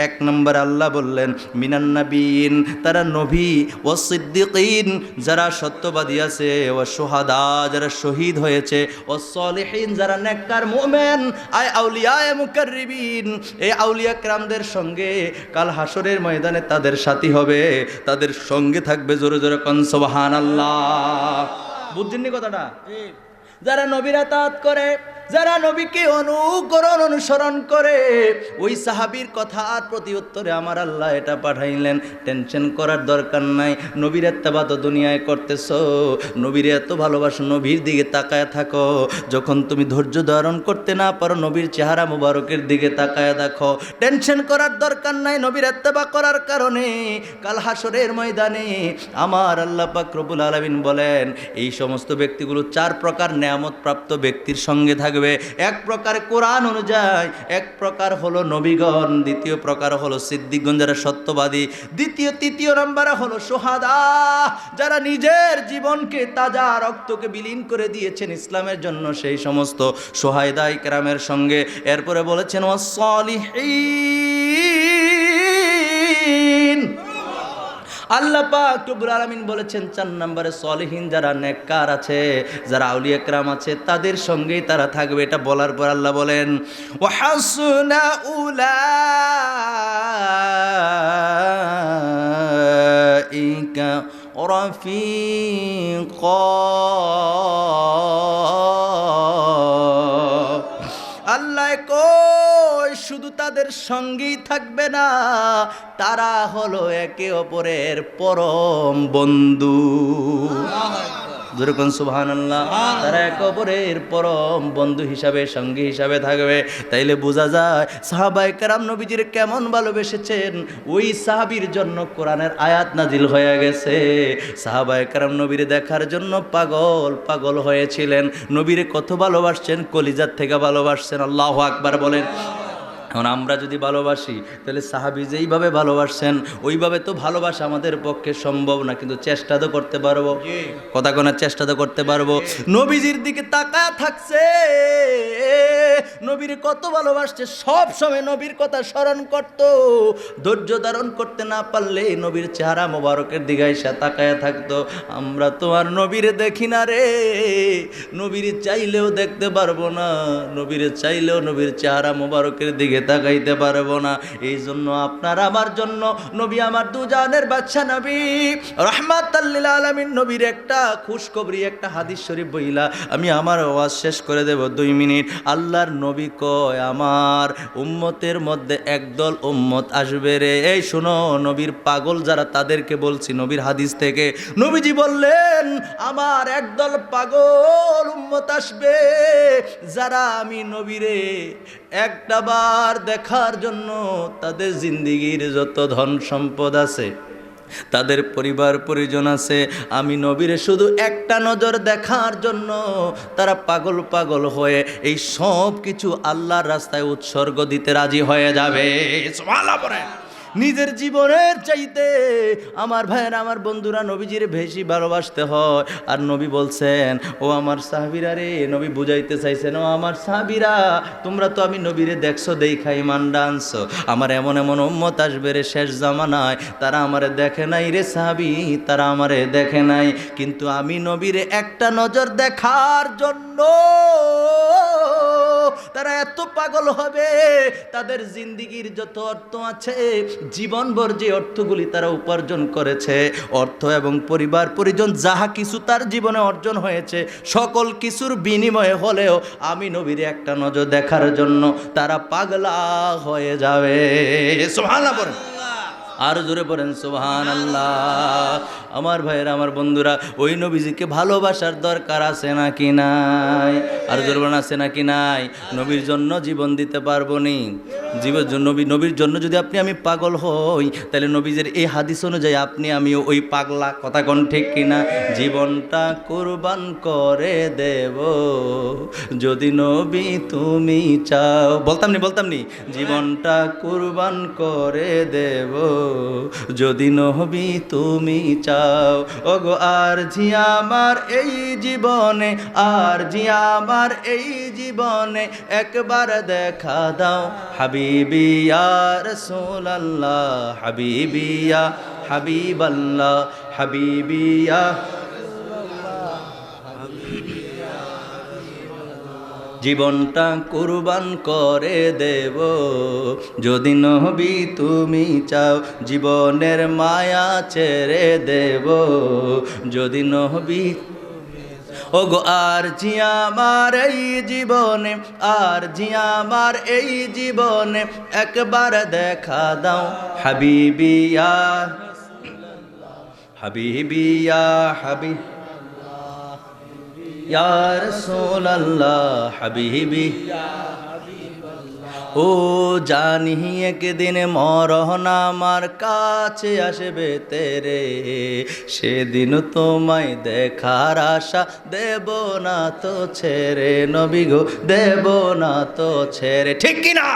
এক নম্বর আল্লাহ বললেন মিনান নাবিয়িন, তারা নবী, ওয়াস সিদ্দিকিন যারা সত্যবাদী আছে, ওয়াস শুহাদা যারা শহীদ হয়েছে, ওয়াস সালিহিন যারা নেককার মুমিন, আয় আউলিয়ায়ে মুকাররিবিন এই আউলিয়া কেরামদের সঙ্গে কাল হাসরের ময়দানে তাদের সাথী হবে, তাদের সঙ্গে থাকবে। জোরে জোরে কোন সুবহানাল্লাহ। বুঝছেন কথাটা? যারা নবীর আতাত করে, যারা নবীকে অনুকরণ অনুসরণ করে, ওই সাহাবীর কথার প্রতি উত্তরে আমার আল্লাহ এটা পাঠাইলেন, টেনশন করার দরকার নাই। নবীর ইত্তেবা তো দুনিয়ায় করতেছো, নবীর এত ভালোবাসো, নবীর দিকে তাকায় থাকো। যখন তুমি ধৈর্য ধারণ করতে না পারো, নবীর চেহারা মুবারকের দিকে তাকায় দেখো। টেনশন করার দরকার নাই নবীর ইত্তেবা করার কারণে। কাল হাসরের ময়দানে আমার আল্লাহ পাক রব্বুল আলামিন বলেন, এই সমস্ত ব্যক্তিগুলো 4 প্রকার নেয়ামত প্রাপ্ত ব্যক্তির সঙ্গে থাকবে। এক প্রকার কোরআন অনুযায়ী, এক প্রকার হলো নবীগণ, দ্বিতীয় প্রকার হলো সিদ্দিকগণ যারা সত্যবাদী, তৃতীয় নম্বরে হলো শুহাদা যারা নিজের জীবনকে, তাজা রক্তকে বিলীন করে দিয়েছেন ইসলামের জন্য, সেই সমস্ত শুহাদায়ে কেরামের সঙ্গে। এরপরে বলেছেন ওয়াস সালিহিন, আল্লাহ পাক রব্বুল আলামিন বলেছেন 4 নম্বরে সলিহিন যারা নেককার আছে, যারা আউলিয়া কেরাম আছে, তাদের সঙ্গেই তারা থাকবে। এটা বলার পর আল্লাহ বলেন ওয়া হাসুনা উলাইকা রাফিকা। আল্লাহ কই শুধু তাদের সঙ্গেই থাকবে না, তারা হলো একে অপরের পরম বন্ধু। যেরকম সুবহানাল্লাহ, তারা একে অপরের পরম বন্ধু হিসাবে, সঙ্গী হিসাবে থাকবে। তাইলে বোঝা যায় সাহাবায়ে কেরাম নবীজির কেমন ভালোবেসেছেন। ওই সাহাবীর জন্য কোরআনের আয়াত নাজিল হয়ে গেছে। সাহাবায়ে কেরাম নবীরে দেখার জন্য পাগল হয়েছিলেন। নবীরে কত ভালোবাসছেন, কলিজার থেকে ভালোবাসছেন। আল্লাহু আকবার বলেন। এখন আমরা যদি ভালোবাসি, তাহলে সাহাবী যেইভাবে ভালোবাসছেন ওইভাবে তো ভালোবাসা আমাদের পক্ষে সম্ভব না, কিন্তু চেষ্টা তো করতে পারবো। কথা কোনার চেষ্টা তো করতে পারবো। নবীজির দিকে তাকায় থাকছে, নবীর কত ভালোবাসছে, সব সময় নবীর কথা স্মরণ করত। ধৈর্য ধারণ করতে না পারলে নবীর চেহারা মোবারকের দিকে এসে তাকায় থাকতো। আমরা তো আর নবীরে দেখি না রে, নবীর চাইলেও দেখতে পারবো না, নবীর চাইলেও নবীর চেহারা মোবারকের দিকে তাকাইতে পারবো না। এই জন্য আপনার আমার জন্য নবী আমার দুজানের বাদশা নবী রাহমাতাল লিল আলামিন নবীর একটা খুশখবরি একটা হাদিস শরীফ বইলা আমি আমার ওয়াজ শেষ করে দেব 2 মিনিট। আল্লাহর নবী কয় আমার উম্মতের মধ্যে একদল উম্মত আসবে রে। এই শোনো, নবীর পাগল যারা তাদেরকে বলছি নবীর হাদিস থেকে। নবীজি বললেন আমার একদল পাগল উম্মত আসবে যারা আমি নবীরে একটা বার দেখার জন্য তাদের জিন্দেগির যত ধন সম্পদ আছে, তাদের পরিবার পরিজন আছে, আমি নবীরে শুধু একটা নজর দেখার জন্য তারা পাগল পাগল হয়ে এই সব কিছু আল্লাহর রাস্তায় উৎসর্গ দিতে রাজি হয়ে যাবে। সুবহানাল্লাহ বলেন। নিজের জীবনের চাইতে আমার ভাইয়েরা আমার বন্ধুরা নবীজির বেশি ভালোবাসতে হয়। আর নবী বলছেন ও আমার সাহাবীরা রে, নবী বুঝাইতে চাইছেন ও আমার সাহাবীরা তোমরা তো আমি নবীরে দেখছো দেখাই মান্ডা আনছো, আমার এমন এমন উম্মত আসবে রে শেষ জামানায় তারা আমারে দেখে নাই রে সাহাবী, তারা আমারে দেখে নাই, কিন্তু আমি নবীরে একটা নজর দেখার জন্য তারা এত পাগল হবে তাদের জিন্দেগির যত অর্থ আছে জীবনভর যে অর্থগুলি তারা উপার্জন করেছে, অর্থ এবং পরিবার পরিজন যাহা কিছু তার জীবনে অর্জন হয়েছে সকল কিছুর বিনিময়ে হলেও আমি নবীর একটা নজর দেখার জন্য তারা পাগলা হয়ে যাবে। সুবহানাল্লাহ বলেন, আর জোরে বলেন সুবহানাল্লাহ। আমার ভাইয়েরা আমার বন্ধুরা ওই নবীজিকে ভালোবাসার দরকার আছে নাকি নাই? আর জোরে বলেন আছে নাকি নাই? নবীর জন্য জীবন দিতে পারবো নি? নবীর জন্য যদি আপনি আমি পাগল হই তাহলে নবীজির এই হাদিস অনুযায়ী আপনি আমিও ওই পাগলা, কথা কোন ঠিক কিনা? জীবনটা কুরবান করে দেব যদি নবী তুমি চাও, বলতাম নি জীবনটা কুরবান করে দেব যদি নবী তুমি চাও। ওগো আর জি আমার এই জীবনে, আর জি আমার এই জীবনে একবার দেখা দাও হাবিবি ইয়া রাসূলুল্লাহ, হাবিবি ইয়া হাবিবাল্লাহ, হাবিবি ইয়া জীবনটা কুরবান করে দেব যদি নবী তুমি চাও, জীবনের মায়া ছেড়ে দেব যদি নবী। ওগো আর জি আমার এই জীবনে, আর জি আমার এই জীবনে একবার দেখা দাও হাবিবি ইয়া হাবিবি ইয়া হাবিব ইয়া রাসূলুল্লাহ, হাবিবি ও জানি একদিন মরণ আমার কাছে আসবে তেরে, সেদিন তোমায় দেখার আশা দেব না তো ছেড়ে, নবী গো দেব না তো ছেড়ে, ঠিক কিনা?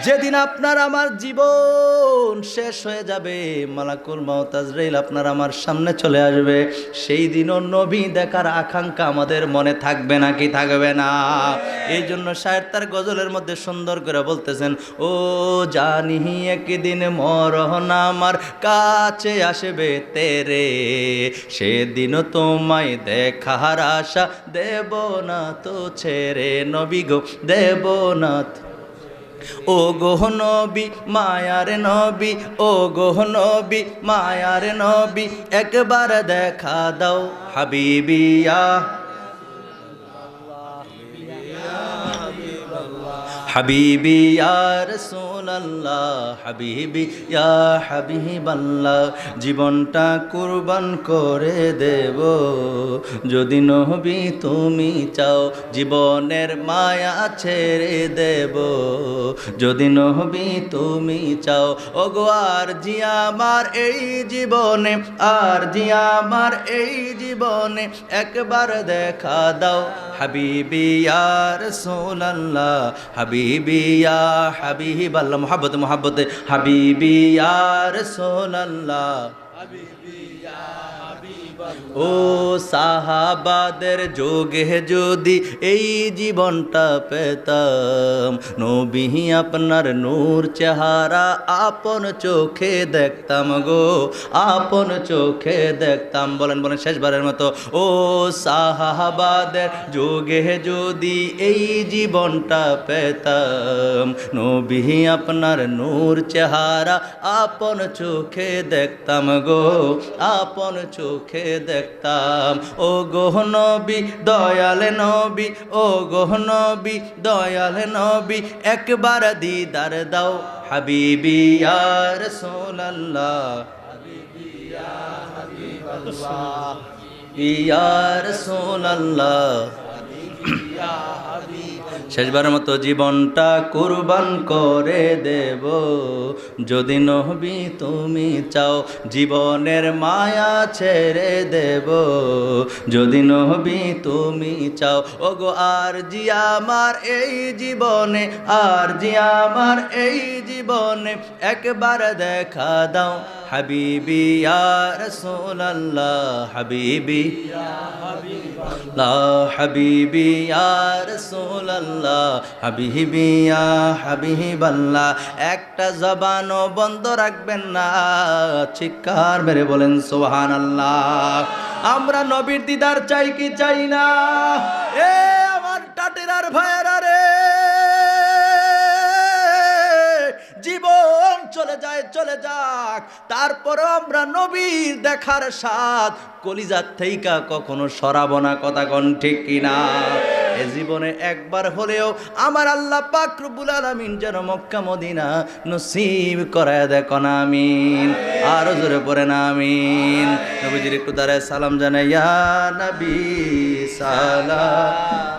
যেদিন আপনার আমার জীবন শেষ হয়ে যাবে, মালাকুল মউত আজরাইল আপনার আমার সামনে চলে আসবে, সেই দিনও নবী দেখার আকাঙ্ক্ষা আমাদের মনে থাকবে নাকি থাকবে না? এই জন্য শায়ের তার গজলের মধ্যে সুন্দর করে বলতেছেন ও জানি একদিন মরণ আমার কাছে আসবে তেরে, সেদিনও তোমায় দেখার আশা দেব না তো ছেড়ে, নবী গো দেব না। ও গো নবী মায়ার নবী, ও গো নবী মায়ার নবী একবার দেখা দাও হাবিবি ইয়া হাবিবি ইয়া রাসূলুল্লাহ, হাবিবি ইয়া হাবিবাল্লাহ, জীবনটা কুরবান করে দেব যদি নবী তুমি চাও, জীবনের মায়া ছেড়ে দেব যদি নবী তুমি চাও। ওগো আর জি আমার এই জীবনে, আর জি আমার এই জীবনে একবার দেখা দাও হাবিবি ইয়া রাসূলুল্লাহ, হাবিবি ইয়া হাবিবাল্লাহ, মোহাব্বতে মোহাব্বতে হাবিবি ইয়া রাসূলুল্লাহ, হাবিবি ইয়া হাবিবাল্লাহ। ও সাহাবাদের যোগে যদি এই জীবনটা পেতাম, নবী আপনার নূর চেহারা আপন চোখে দেখতাম গো, আপন চোখে দেখতাম। বলেন বলেন শেষবারের মতো, ও সাহাবাদের যোগে যদি এই জীবনটা পেতাম, নবী আপনার নূর চেহারা আপন চোখে দেখতাম গো, আপন চোখে দেখতাম। ও গো নবী দয়াল নবী, ও গো নবী দয়াল নবী, একবার দিদার দাও হাবিবি ইয়া রাসূলুল্লাহ, ইয়া রাসূলুল্লাহ। শেষবারের মতো জীবনটা কুরবান করে দেব যদি নবী তুমি চাও, জীবনের মায়া ছেড়ে দেব যদি নবী তুমি চাও। ওগো আর জি আমার এই জীবনে, আর জি আমার এই জীবনে একবার দেখা দাও হাবিবি ইয়া রাসূলুল্লাহ, হাবিবি ইয়া হাবিবাল্লাহ, হাবিবি ইয়া রাসূলুল্লাহ, হাবিবি ইয়া হাবিবাল্লাহ। একটা জবানও বন্ধ রাখবেন না, চিৎকার মেরে বলেন সুবহানাল্লাহ। আমরা নবীর দিদার চাই কি চাই না? এ আমার টাটেরার ভাইয়েরা রে, জীবন চলে যায় চলে যাক, তারপরে আমরা নবীর দেখার স্বাদ কলিজার থেইকা কখনো সরাবো না। কথা কোন ঠিক কিনা? এ জীবনে একবার হলেও আমার আল্লাহ পাক রব্বুল আলামিন যেন মক্কা মদিনা নসিব করায় দেখো না, আমিন। আরো জোরে পড়েন আমিন। নবীজির একটু দাঁড়ায় সালাম জানাই, ইয়া নবী সালাম